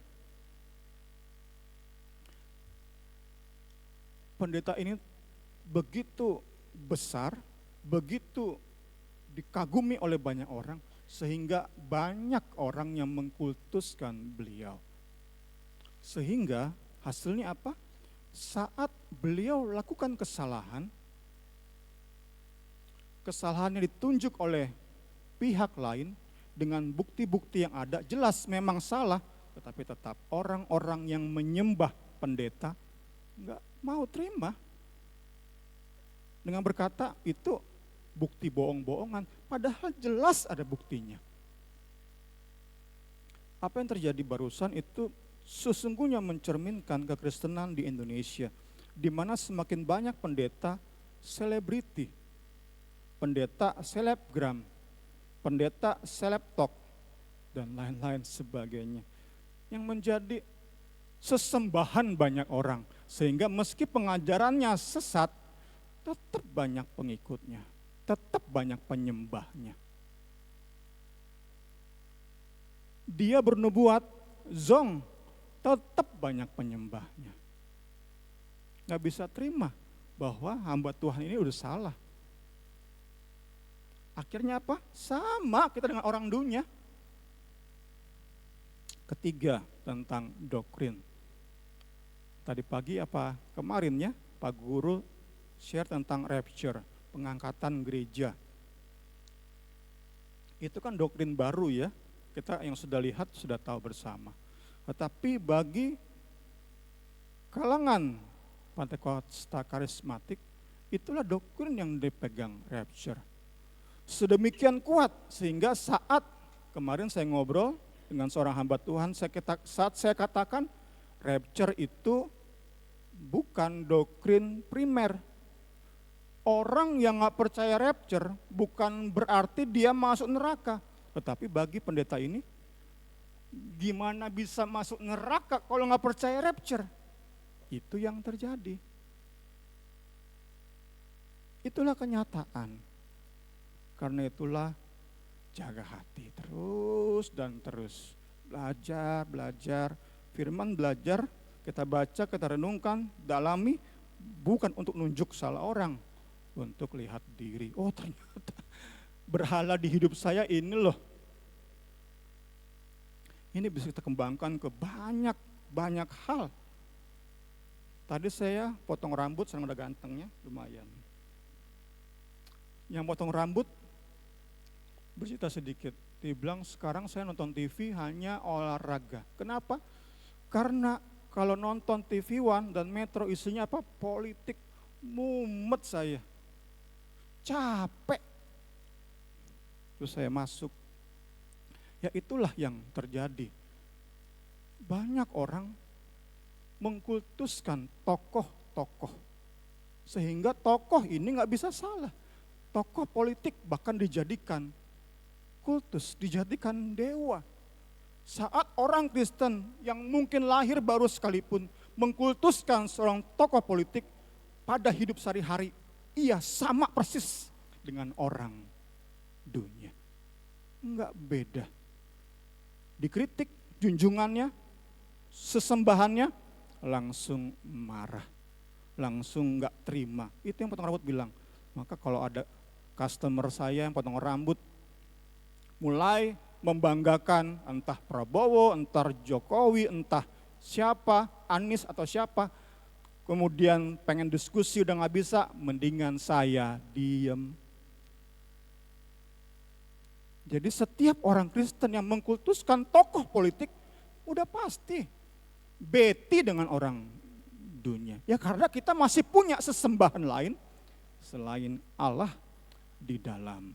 Pendeta ini begitu besar, begitu dikagumi oleh banyak orang, sehingga banyak orang yang mengkultuskan beliau. Sehingga hasilnya apa? Saat beliau lakukan kesalahan, kesalahannya ditunjuk oleh pihak lain dengan bukti-bukti yang ada, jelas memang salah, tetapi tetap orang-orang yang menyembah pendeta enggak mau terima. Dengan berkata itu bukti bohong-bohongan, padahal jelas ada buktinya. Apa yang terjadi barusan itu sesungguhnya mencerminkan kekristenan di Indonesia, di mana semakin banyak pendeta selebriti, pendeta selebgram, pendeta selebtok, dan lain-lain sebagainya, yang menjadi sesembahan banyak orang, sehingga meski pengajarannya sesat, tetap banyak pengikutnya, tetap banyak penyembahnya. Dia bernubuat, zong, tetap banyak penyembahnya. Gak bisa terima bahwa hamba Tuhan ini udah salah. Akhirnya apa? Sama kita dengan orang dunia. Ketiga, tentang doktrin. Tadi pagi apa kemarin ya, Pak Guru share tentang rapture, pengangkatan gereja. Itu kan doktrin baru ya, kita yang sudah lihat sudah tahu bersama. Tetapi bagi kalangan Pentakosta karismatik, itulah doktrin yang dipegang rapture. Sedemikian kuat sehingga saat kemarin saya ngobrol dengan seorang hamba Tuhan, saat saya katakan rapture itu bukan doktrin primer. Orang yang gak percaya rapture bukan berarti dia masuk neraka. Tetapi bagi pendeta ini, gimana bisa masuk neraka kalau gak percaya rapture? Itu yang terjadi. Itulah kenyataan. Karena itulah jaga hati terus dan terus. Belajar, firman belajar, kita baca, kita renungkan, dalami, bukan untuk nunjuk salah orang, untuk lihat diri. Oh ternyata berhala di hidup saya ini loh. Ini bisa kita kembangkan ke banyak hal. Tadi saya potong rambut, sekarang udah gantengnya, lumayan. Yang potong rambut bercerita sedikit. Dia bilang sekarang saya nonton TV hanya olahraga. Kenapa? Karena kalau nonton TV One dan Metro isinya apa? Politik. Mumet saya. Capek. Terus saya masuk. Ya itulah yang terjadi. Banyak orang mengkultuskan tokoh-tokoh. Sehingga tokoh ini gak bisa salah. Tokoh politik bahkan dijadikan kultus, dijadikan dewa. Saat orang Kristen yang mungkin lahir baru sekalipun mengkultuskan seorang tokoh politik pada hidup sehari-hari, ia sama persis dengan orang dunia. Enggak beda. Dikritik junjungannya, sesembahannya, langsung marah, langsung enggak terima. Itu yang potong rambut bilang. Maka kalau ada customer saya yang potong rambut, mulai membanggakan entah Prabowo, entah Jokowi, entah siapa, Anies atau siapa, kemudian pengen diskusi udah gak bisa, mendingan saya diem. Jadi setiap orang Kristen yang mengkultuskan tokoh politik, udah pasti beti dengan orang dunia. Ya karena kita masih punya sesembahan lain selain Allah di dalam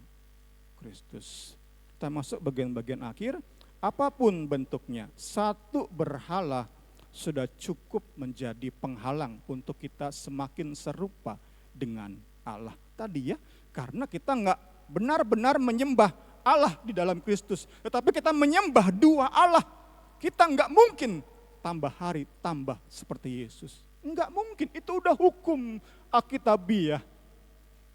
Kristus. Kita masuk bagian-bagian akhir, apapun bentuknya, satu berhala sudah cukup menjadi penghalang untuk kita semakin serupa dengan Allah. Tadi ya, karena kita enggak benar-benar menyembah Allah di dalam Kristus, tetapi kita menyembah dua Allah. Kita enggak mungkin tambah hari tambah seperti Yesus. Enggak mungkin, itu udah hukum Alkitabiah.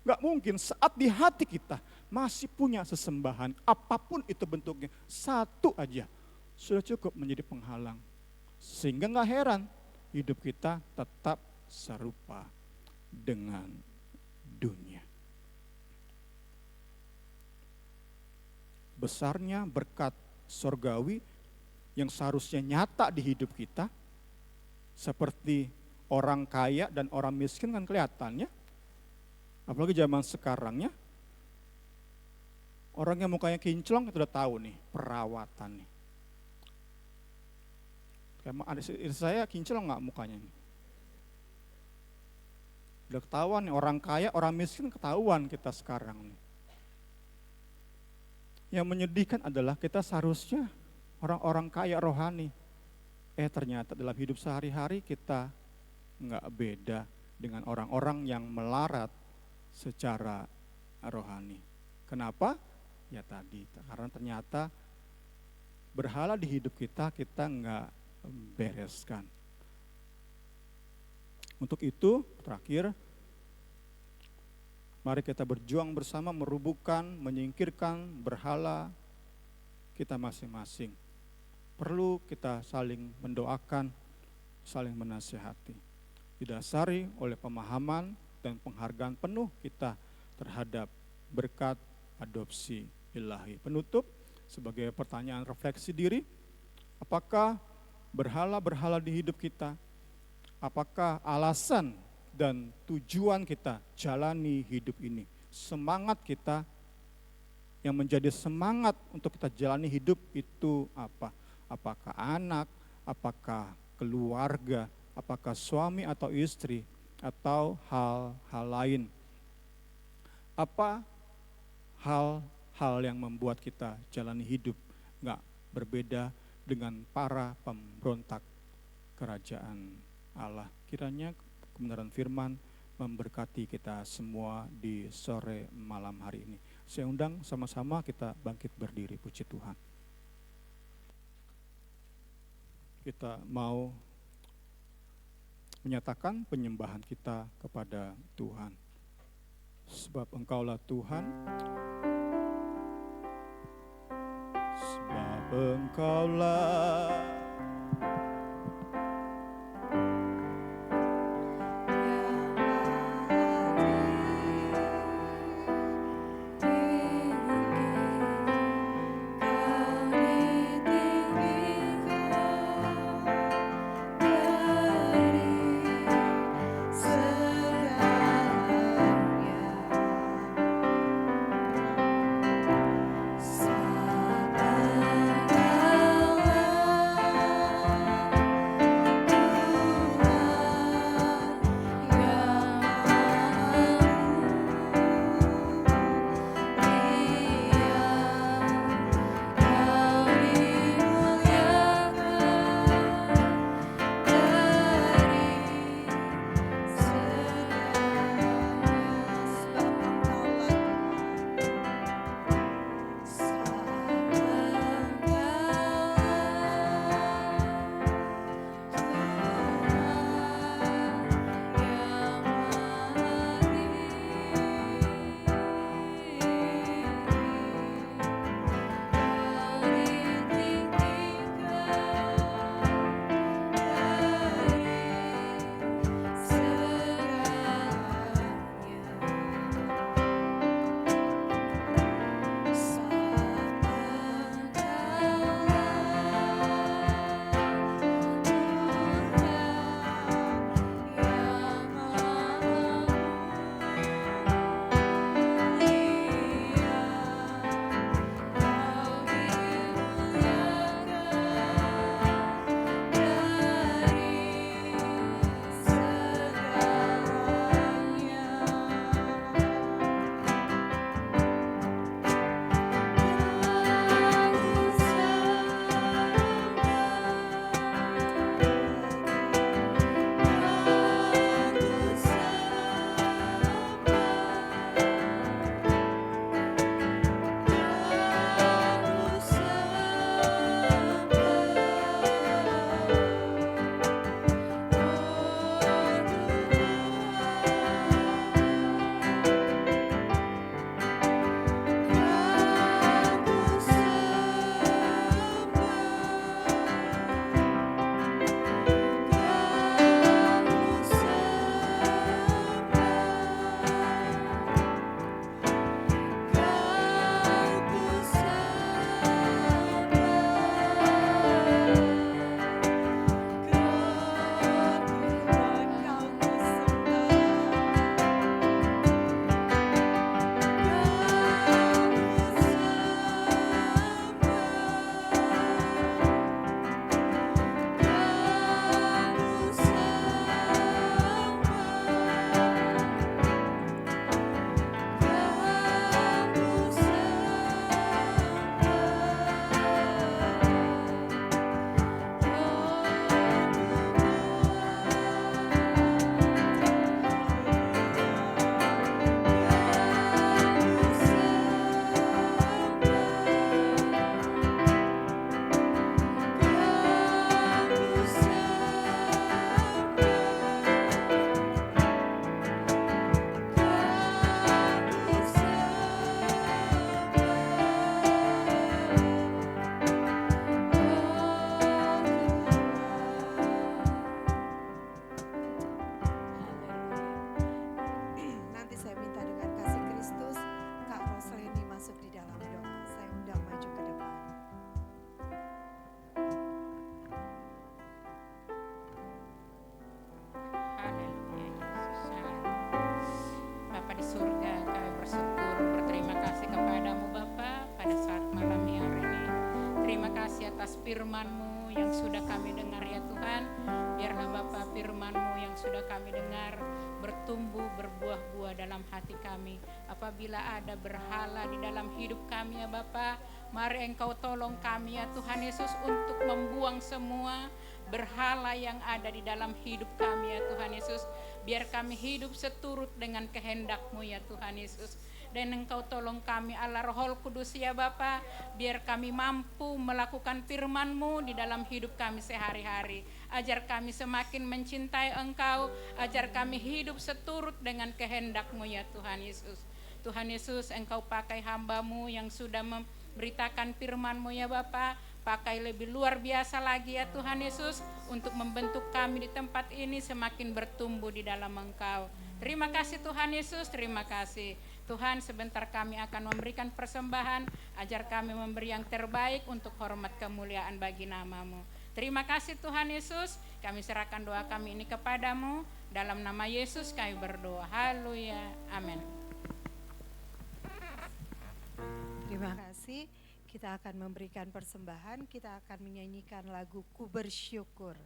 Enggak mungkin saat di hati kita masih punya sesembahan, apapun itu bentuknya, satu aja sudah cukup menjadi penghalang. Sehingga enggak heran hidup kita tetap serupa dengan dunia. Besarnya berkat sorgawi yang seharusnya nyata di hidup kita, seperti orang kaya dan orang miskin kan kelihatannya. Apalagi zaman sekarangnya, orang yang mukanya kinclong itu udah tahu nih perawatan nih. Kayak adik saya kinclong nggak mukanya nih? Udah ketahuan nih, orang kaya, orang miskin ketahuan kita sekarang nih. Yang menyedihkan adalah kita seharusnya orang-orang kaya rohani. Ternyata dalam hidup sehari-hari kita nggak beda dengan orang-orang yang melarat secara rohani. Kenapa? Ya tadi, karena ternyata berhala di hidup kita nggak bereskan. Untuk itu, terakhir, mari kita berjuang bersama merubuhkan, menyingkirkan berhala kita masing-masing. Perlu kita saling mendoakan, saling menasihati. Didasari oleh pemahaman dan penghargaan penuh kita terhadap berkat adopsi ilahi. Penutup sebagai pertanyaan refleksi diri, apakah berhala-berhala di hidup kita, apakah alasan dan tujuan kita jalani hidup ini, semangat kita yang menjadi semangat untuk kita jalani hidup itu apa? Apakah anak, apakah keluarga, apakah suami atau istri, atau hal-hal lain. Apa hal-hal yang membuat kita jalani hidup nggak berbeda dengan para pemberontak kerajaan Allah? Kiranya kebenaran firman memberkati kita semua di sore malam hari ini. Saya undang sama-sama kita bangkit berdiri, puji Tuhan. Kita mau menyatakan penyembahan kita kepada Tuhan. Sebab Engkaulah Tuhan, sebab Engkaulah atas firman-Mu yang sudah kami dengar ya Tuhan. Biarlah Bapa firman-Mu yang sudah kami dengar bertumbuh, berbuah-buah dalam hati kami. Apabila ada berhala di dalam hidup kami ya Bapa, mari Engkau tolong kami ya Tuhan Yesus untuk membuang semua berhala yang ada di dalam hidup kami ya Tuhan Yesus. Biar kami hidup seturut dengan kehendak-Mu ya Tuhan Yesus. Dan Engkau tolong kami Allah Roh Kudus ya Bapa, biar kami mampu melakukan firman-Mu di dalam hidup kami sehari-hari. Ajar kami semakin mencintai Engkau, ajar kami hidup seturut dengan kehendak-Mu ya Tuhan Yesus. Tuhan Yesus, Engkau pakai hamba-Mu yang sudah memberitakan firman-Mu ya Bapa, pakai lebih luar biasa lagi ya Tuhan Yesus, untuk membentuk kami di tempat ini semakin bertumbuh di dalam Engkau. Terima kasih Tuhan Yesus, terima kasih. Tuhan, sebentar kami akan memberikan persembahan, ajar kami memberi yang terbaik untuk hormat kemuliaan bagi nama-Mu. Terima kasih Tuhan Yesus, kami serahkan doa kami ini kepadamu, dalam nama Yesus kami berdoa, haleluya, amin. Terima kasih, kita akan memberikan persembahan, kita akan menyanyikan lagu Ku Bersyukur.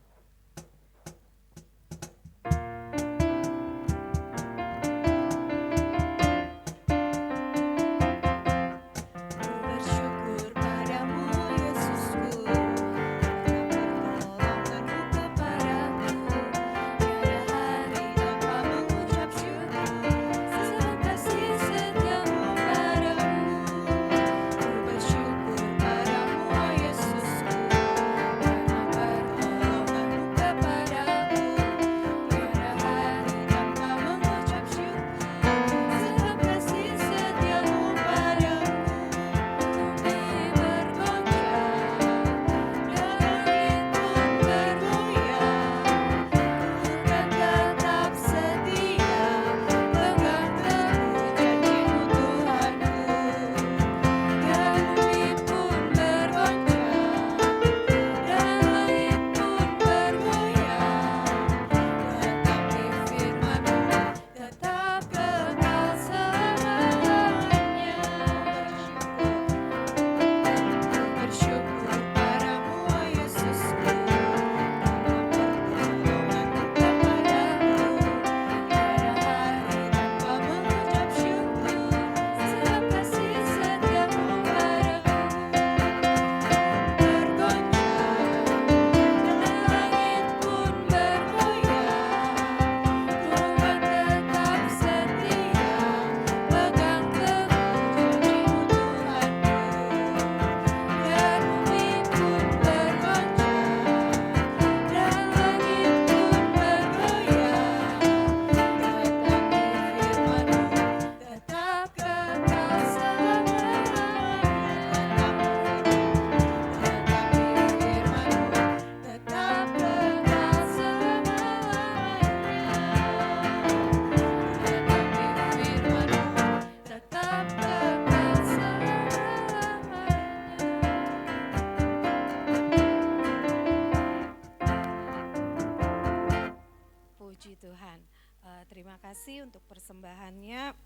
kasih untuk persembahannya.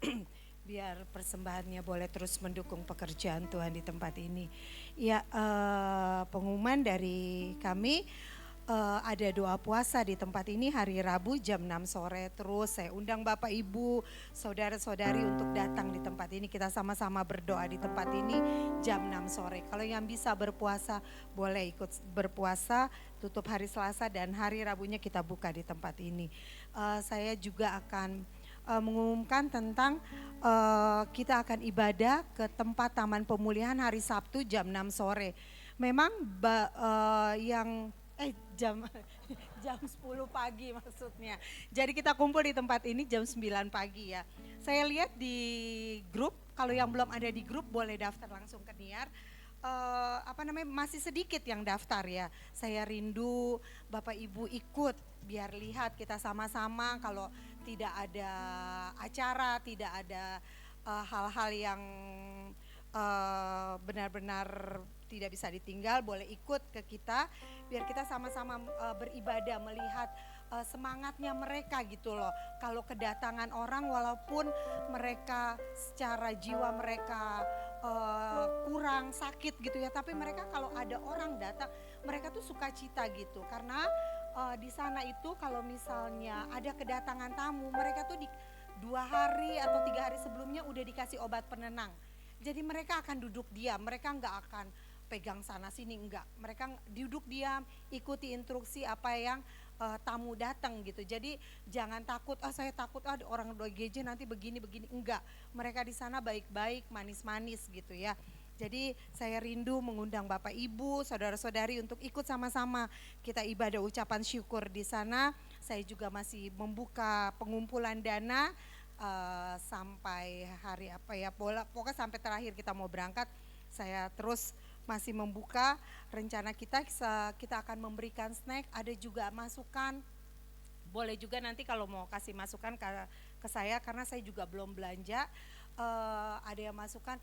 Biar persembahannya boleh terus mendukung pekerjaan Tuhan di tempat ini. Ya, pengumuman dari kami, ada doa puasa di tempat ini hari Rabu jam 6 sore. Terus saya undang Bapak Ibu, saudara-saudari untuk datang di tempat ini. Kita sama-sama berdoa di tempat ini jam 6 sore. Kalau yang bisa berpuasa boleh ikut berpuasa, tutup hari Selasa dan hari Rabunya kita buka di tempat ini. Saya juga akan mengumumkan tentang kita akan ibadah ke tempat Taman Pemulihan hari Sabtu jam 6 sore. Memang jam 10 pagi maksudnya. Jadi kita kumpul di tempat ini jam 9 pagi ya. Saya lihat di grup, kalau yang belum ada di grup boleh daftar langsung ke Niar. Masih sedikit yang daftar ya. Saya rindu Bapak Ibu ikut biar lihat kita sama-sama, kalau tidak ada acara, tidak ada hal-hal yang benar-benar tidak bisa ditinggal, boleh ikut ke kita biar kita sama-sama beribadah, melihat semangatnya mereka gitu loh. Kalau kedatangan orang walaupun mereka secara jiwa mereka kurang sakit gitu ya, tapi mereka kalau ada orang datang mereka tuh sukacita gitu, karena di sana itu kalau misalnya ada kedatangan tamu, mereka tuh di 2 hari atau 3 hari sebelumnya udah dikasih obat penenang. Jadi mereka akan duduk diam, mereka nggak akan pegang sana sini, enggak. Mereka duduk diam, ikuti instruksi apa yang tamu datang gitu. Jadi jangan takut, saya takut orang DGJ nanti begini-begini, enggak. Mereka di sana baik-baik, manis-manis gitu ya. Jadi saya rindu mengundang Bapak Ibu, saudara-saudari untuk ikut sama-sama kita ibadah ucapan syukur di sana. Saya juga masih membuka pengumpulan dana sampai hari pokoknya sampai terakhir kita mau berangkat. Saya terus masih membuka rencana kita akan memberikan snack, ada juga masukan. Boleh juga nanti kalau mau kasih masukan ke saya, karena saya juga belum belanja. Ada yang masukan,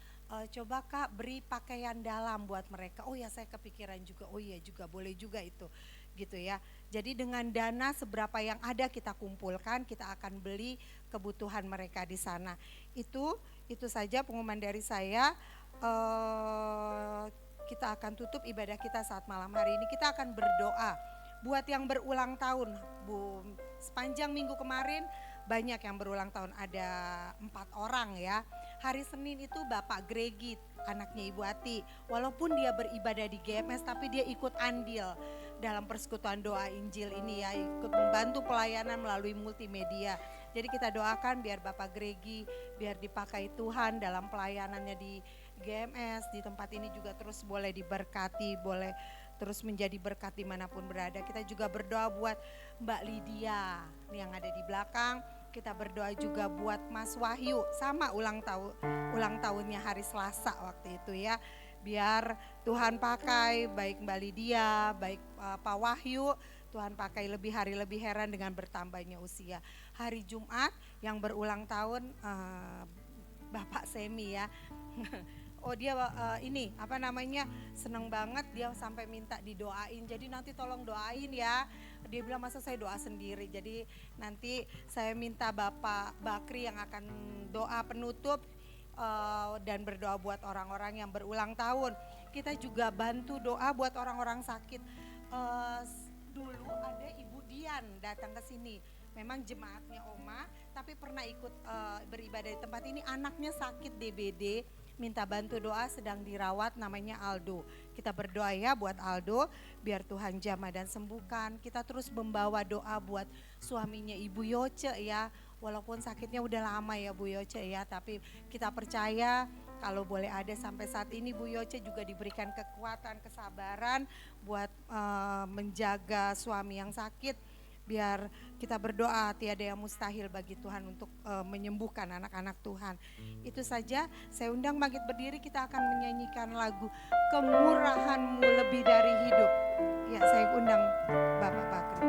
coba Kak beri pakaian dalam buat mereka. Oh ya, saya kepikiran juga, oh iya juga boleh juga itu gitu ya. Jadi dengan dana seberapa yang ada kita kumpulkan, kita akan beli kebutuhan mereka di sana. Itu saja pengumuman dari saya. Kita akan tutup ibadah kita saat malam hari ini. Kita akan berdoa buat yang berulang tahun, Bu. Sepanjang minggu kemarin banyak yang berulang tahun, ada 4 orang ya. Hari Senin itu Bapak Gregi, anaknya Ibu Ati. Walaupun dia beribadah di GMS, tapi dia ikut andil dalam persekutuan doa Injil ini ya, ikut membantu pelayanan melalui multimedia. Jadi kita doakan biar Bapak Gregi, biar dipakai Tuhan dalam pelayanannya di GMS, di tempat ini juga terus boleh diberkati, boleh terus menjadi berkat dimanapun berada. Kita juga berdoa buat Mbak Lydia yang ada di belakang. Kita berdoa juga buat Mas Wahyu, sama ulang tahunnya hari Selasa waktu itu ya. Biar Tuhan pakai baik Mbak Lydia, baik Pak Wahyu, Tuhan pakai lebih hari lebih heran dengan bertambahnya usia. Hari Jumat yang berulang tahun Bapak Semi ya. Oh dia seneng banget, dia sampai minta didoain. Jadi nanti tolong doain ya. Dia bilang masa saya doa sendiri. Jadi nanti saya minta Bapak Bakri yang akan doa penutup dan berdoa buat orang-orang yang berulang tahun. Kita juga bantu doa buat orang-orang sakit. Dulu ada Ibu Dian datang ke sini. Memang jemaatnya Oma, tapi pernah ikut beribadah di tempat ini. Anaknya sakit DBD, minta bantu doa, sedang dirawat, namanya Aldo. Kita berdoa ya buat Aldo, biar Tuhan jamah dan sembuhkan. Kita terus membawa doa buat suaminya Ibu Yoce ya, walaupun sakitnya udah lama ya Bu Yoce ya, tapi kita percaya kalau boleh ada sampai saat ini Bu Yoce juga diberikan kekuatan, kesabaran buat menjaga suami yang sakit. Biar kita berdoa, tiada yang mustahil bagi Tuhan untuk menyembuhkan anak-anak Tuhan. Itu saja, saya undang bangkit berdiri, kita akan menyanyikan lagu Kemurahan-Mu Lebih Dari Hidup. Ya, saya undang Bapak Bakri.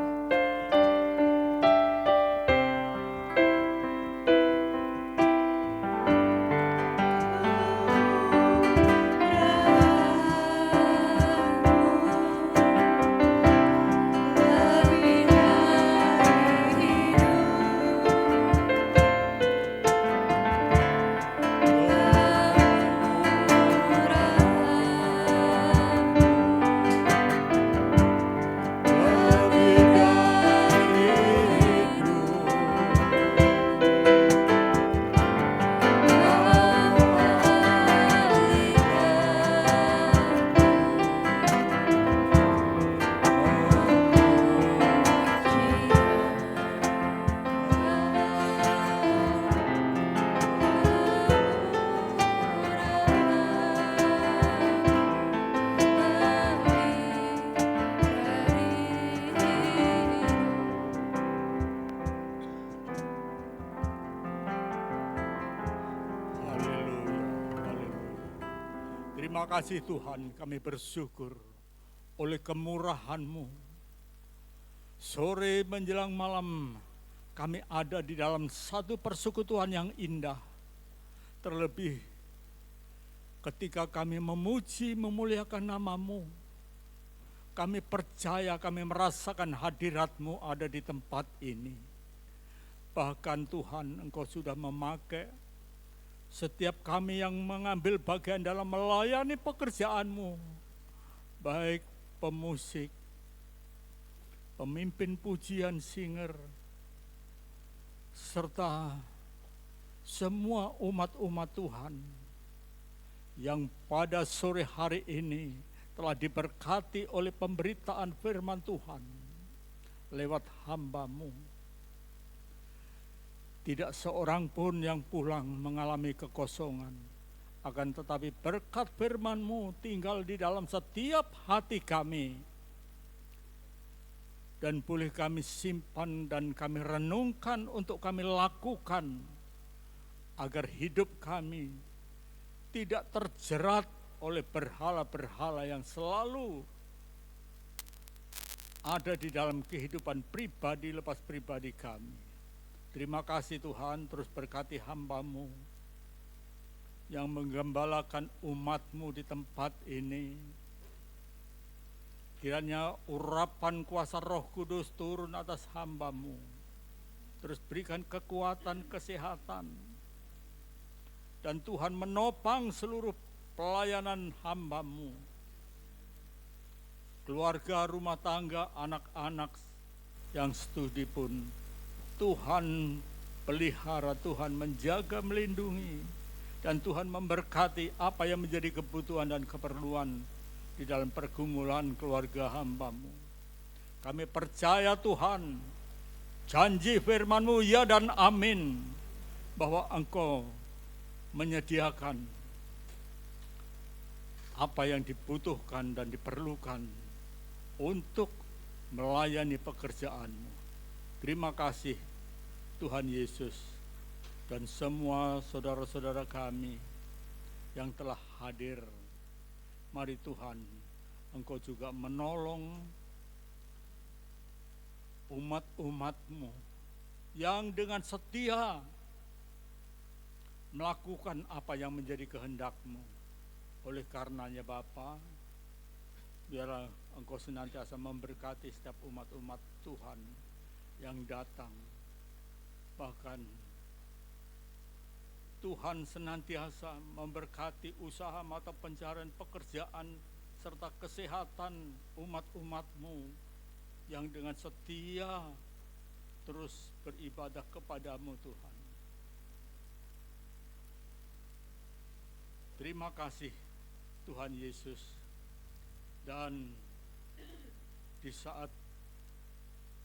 Terima kasih Tuhan, kami bersyukur oleh kemurahan-Mu. Sore menjelang malam kami ada di dalam satu persekutuan yang indah. Terlebih ketika kami memuji, memuliakan nama-Mu. Kami percaya, kami merasakan hadirat-Mu ada di tempat ini. Bahkan Tuhan, Engkau sudah memakai setiap kami yang mengambil bagian dalam melayani pekerjaan-Mu, baik pemusik, pemimpin pujian, singer, serta semua umat-umat Tuhan yang pada sore hari ini telah diberkati oleh pemberitaan firman Tuhan lewat hamba-Mu. Tidak seorang pun yang pulang mengalami kekosongan, akan tetapi berkat firman-Mu tinggal di dalam setiap hati kami, dan boleh kami simpan dan kami renungkan untuk kami lakukan, agar hidup kami tidak terjerat oleh berhala-berhala yang selalu ada di dalam kehidupan pribadi lepas pribadi kami. Terima kasih Tuhan, terus berkati hamba-Mu yang menggembalakan umat-Mu di tempat ini. Kiranya urapan kuasa Roh Kudus turun atas hamba-Mu. Terus berikan kekuatan, kesehatan. Dan Tuhan menopang seluruh pelayanan hamba-Mu. Keluarga, rumah tangga, anak-anak yang studi pun Tuhan pelihara, Tuhan menjaga, melindungi, dan Tuhan memberkati apa yang menjadi kebutuhan dan keperluan di dalam pergumulan keluarga hamba-Mu. Kami percaya Tuhan, janji firman-Mu ya dan amin, bahwa Engkau menyediakan apa yang dibutuhkan dan diperlukan untuk melayani pekerjaan-Mu. Terima kasih Tuhan Yesus, dan semua saudara-saudara kami yang telah hadir. Mari Tuhan, Engkau juga menolong umat-umat-Mu yang dengan setia melakukan apa yang menjadi kehendak-Mu. Oleh karenanya Bapa, biarlah Engkau senantiasa memberkati setiap umat-umat Tuhan yang datang. Bahkan Tuhan senantiasa memberkati usaha mata pencarian pekerjaan serta kesehatan umat-umat-Mu yang dengan setia terus beribadah kepada-Mu Tuhan. Terima kasih Tuhan Yesus. Dan di saat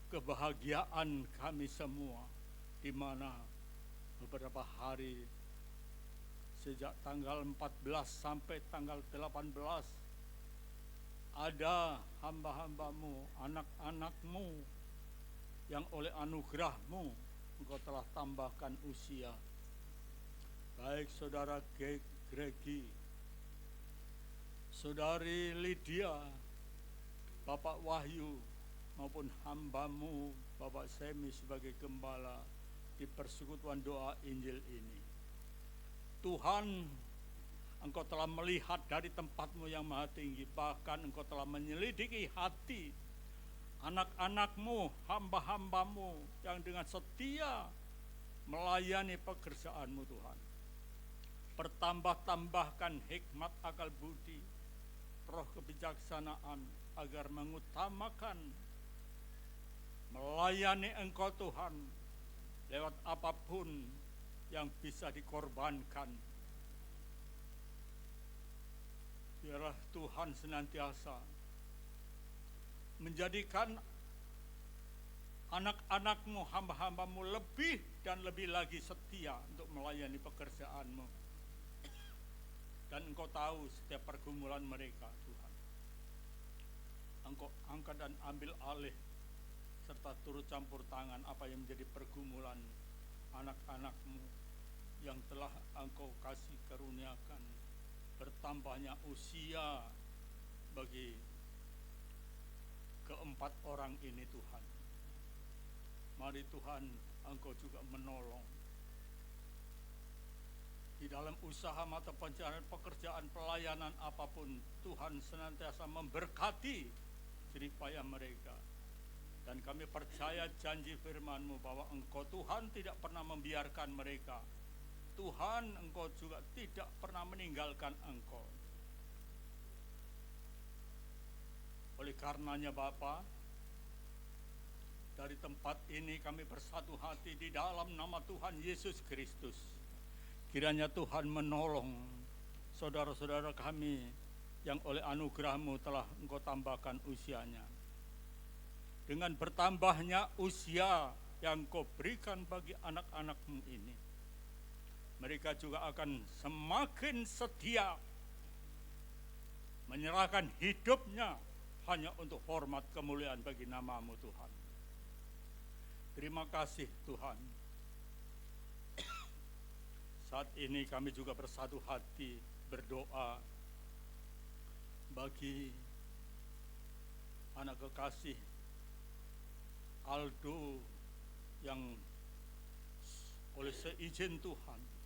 kebahagiaan kami semua, di mana beberapa hari sejak tanggal 14 sampai tanggal 18 ada hamba-hamba-Mu, anak-anak-Mu yang oleh anugerah-Mu Engkau telah tambahkan usia. Baik saudara Gregi, saudari Lydia, Bapak Wahyu, maupun hamba-Mu Bapak Semi sebagai gembala di persekutuan doa Injil ini. Tuhan, Engkau telah melihat dari tempat-Mu yang maha tinggi, bahkan Engkau telah menyelidiki hati anak-anak-Mu, hamba-hamba-Mu yang dengan setia melayani pekerjaan-Mu Tuhan. Pertambah-tambahkan hikmat akal budi, roh kebijaksanaan, agar mengutamakan melayani Engkau Tuhan lewat apapun yang bisa dikorbankan. Biarlah Tuhan senantiasa menjadikan anak-anak-Mu, hamba-hamba-Mu lebih dan lebih lagi setia untuk melayani pekerjaan-Mu. Dan Engkau tahu setiap pergumulan mereka Tuhan. Engkau angkat dan ambil alih serta turut campur tangan apa yang menjadi pergumulan anak-anak-Mu yang telah Engkau kasih karuniakan. Bertambahnya usia bagi keempat orang ini Tuhan. Mari Tuhan, Engkau juga menolong di dalam usaha mata pencarian pekerjaan pelayanan apapun. Tuhan senantiasa memberkati jeripaya mereka. Dan kami percaya janji firman-Mu bahwa Engkau Tuhan tidak pernah membiarkan mereka. Tuhan Tuhan, Engkau juga tidak pernah meninggalkan engkau. Oleh karenanya Bapa, dari tempat ini kami bersatu hati di dalam nama Tuhan Yesus Kristus. Kiranya Tuhan menolong saudara-saudara kami yang oleh anugerah-Mu telah Engkau tambahkan usianya. Dengan bertambahnya usia yang Engkau berikan bagi anak-anak-Mu ini, mereka juga akan semakin setia menyerahkan hidupnya hanya untuk hormat kemuliaan bagi nama-Mu Tuhan. Terima kasih Tuhan. Saat ini kami juga bersatu hati berdoa bagi anak kekasih Aldo yang oleh seizin Tuhan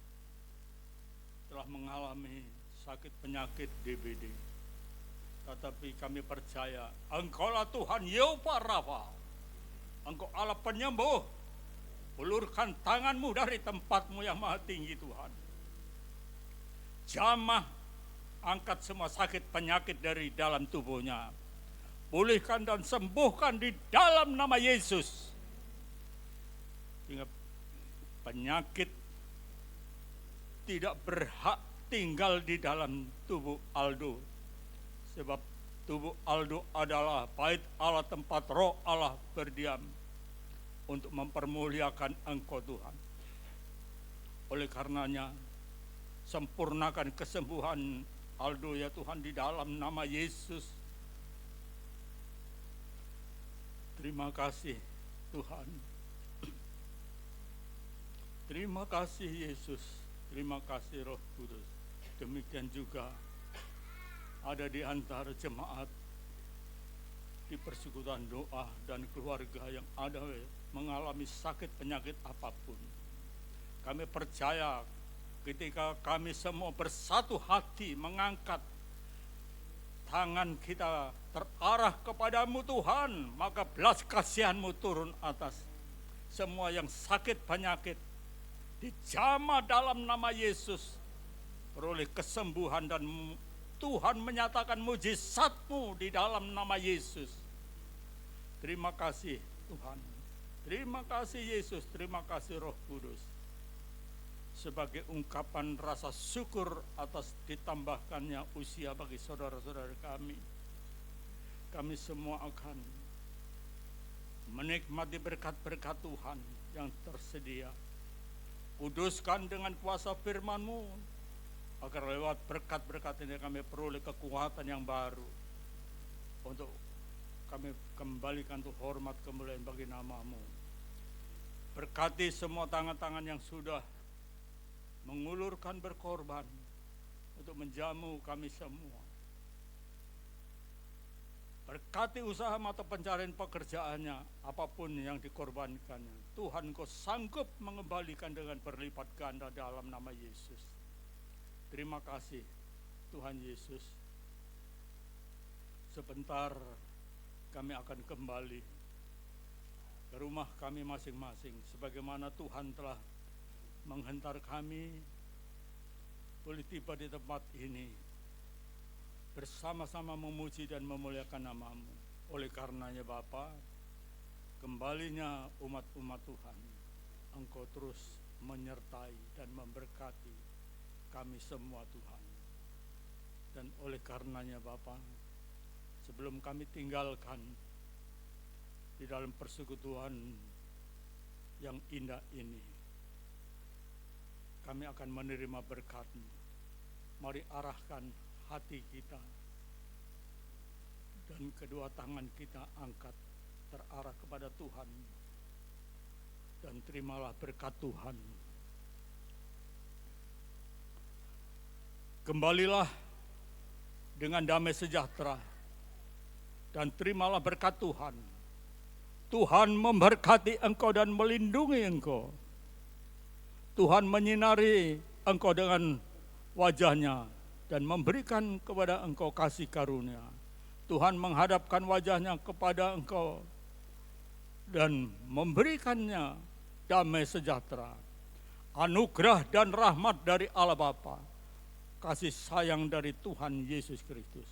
telah mengalami sakit penyakit DBD. Tetapi kami percaya Engkaulah Tuhan Yehova Rafa, Engkau Allah penyembuh. Ulurkan tangan-Mu dari tempat-Mu yang maha tinggi Tuhan. Jamah, angkat semua sakit penyakit dari dalam tubuhnya. Pulihkan dan sembuhkan di dalam nama Yesus. Sehingga penyakit tidak berhak tinggal di dalam tubuh Aldo. Sebab tubuh Aldo adalah bait Allah, tempat roh Allah berdiam untuk mempermuliakan Engkau Tuhan. Oleh karenanya, sempurnakan kesembuhan Aldo ya Tuhan di dalam nama Yesus. Terima kasih Tuhan. Terima kasih Yesus. Terima kasih Roh Kudus. Demikian juga ada di antara jemaat di persekutuan doa dan keluarga yang ada mengalami sakit penyakit apapun. Kami percaya ketika kami semua bersatu hati mengangkat tangan kita terarah kepadamu Tuhan, maka belas kasihan-Mu turun atas semua yang sakit penyakit. Dijamah dalam nama Yesus, peroleh kesembuhan dan Tuhan menyatakan mujizat-Mu di dalam nama Yesus. Terima kasih Tuhan. Terima kasih Yesus, terima kasih Roh Kudus. Sebagai ungkapan rasa syukur atas ditambahkannya usia bagi saudara-saudara kami, kami semua akan menikmati berkat-berkat Tuhan yang tersedia. Kuduskan dengan kuasa firman-Mu, agar lewat berkat-berkat ini kami peroleh kekuatan yang baru untuk kami kembalikan untuk hormat kemuliaan bagi nama-Mu. Berkati semua tangan-tangan yang sudah mengulurkan berkorban untuk menjamu kami semua. Berkati usaha mata pencarian pekerjaannya, apapun yang dikorbankannya. Tuhan, Kau sanggup mengembalikan dengan berlipat ganda dalam nama Yesus. Terima kasih Tuhan Yesus. Sebentar kami akan kembali ke rumah kami masing-masing, sebagaimana Tuhan telah menghantar kami boleh tiba di tempat ini bersama-sama memuji dan memuliakan nama-Mu. Oleh karenanya Bapa, kembalinya umat-umat Tuhan, Engkau terus menyertai dan memberkati kami semua Tuhan. Dan oleh karenanya Bapa, sebelum kami tinggalkan di dalam persekutuan yang indah ini, kami akan menerima berkat-Mu. Mari arahkan hati kita dan kedua tangan kita angkat terarah kepada Tuhan, dan terimalah berkat Tuhan. Kembalilah dengan damai sejahtera dan terimalah berkat Tuhan. Tuhan memberkati engkau dan melindungi engkau. Tuhan menyinari engkau dengan wajah-Nya dan memberikan kepada engkau kasih karunia. Tuhan menghadapkan wajah-Nya kepada engkau dan memberikannya damai sejahtera. anugerah dan rahmat dari Allah Bapa, kasih sayang dari Tuhan Yesus Kristus,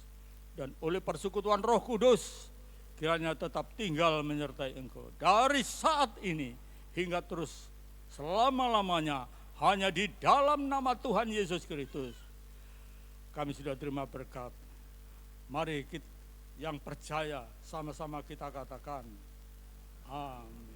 dan oleh persekutuan Roh Kudus kiranya tetap tinggal menyertai engkau dari saat ini hingga terus selama-lamanya, hanya di dalam nama Tuhan Yesus Kristus kami sudah terima berkat. Mari kita yang percaya sama-sama kita katakan amin.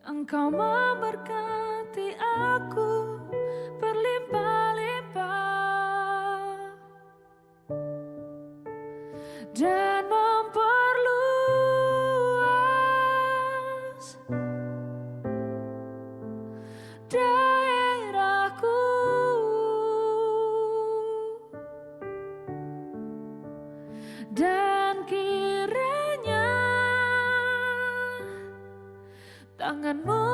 Engkau memberkati aku berlimpah-limpah dan memperluas daerahku dan kiranya tanganmu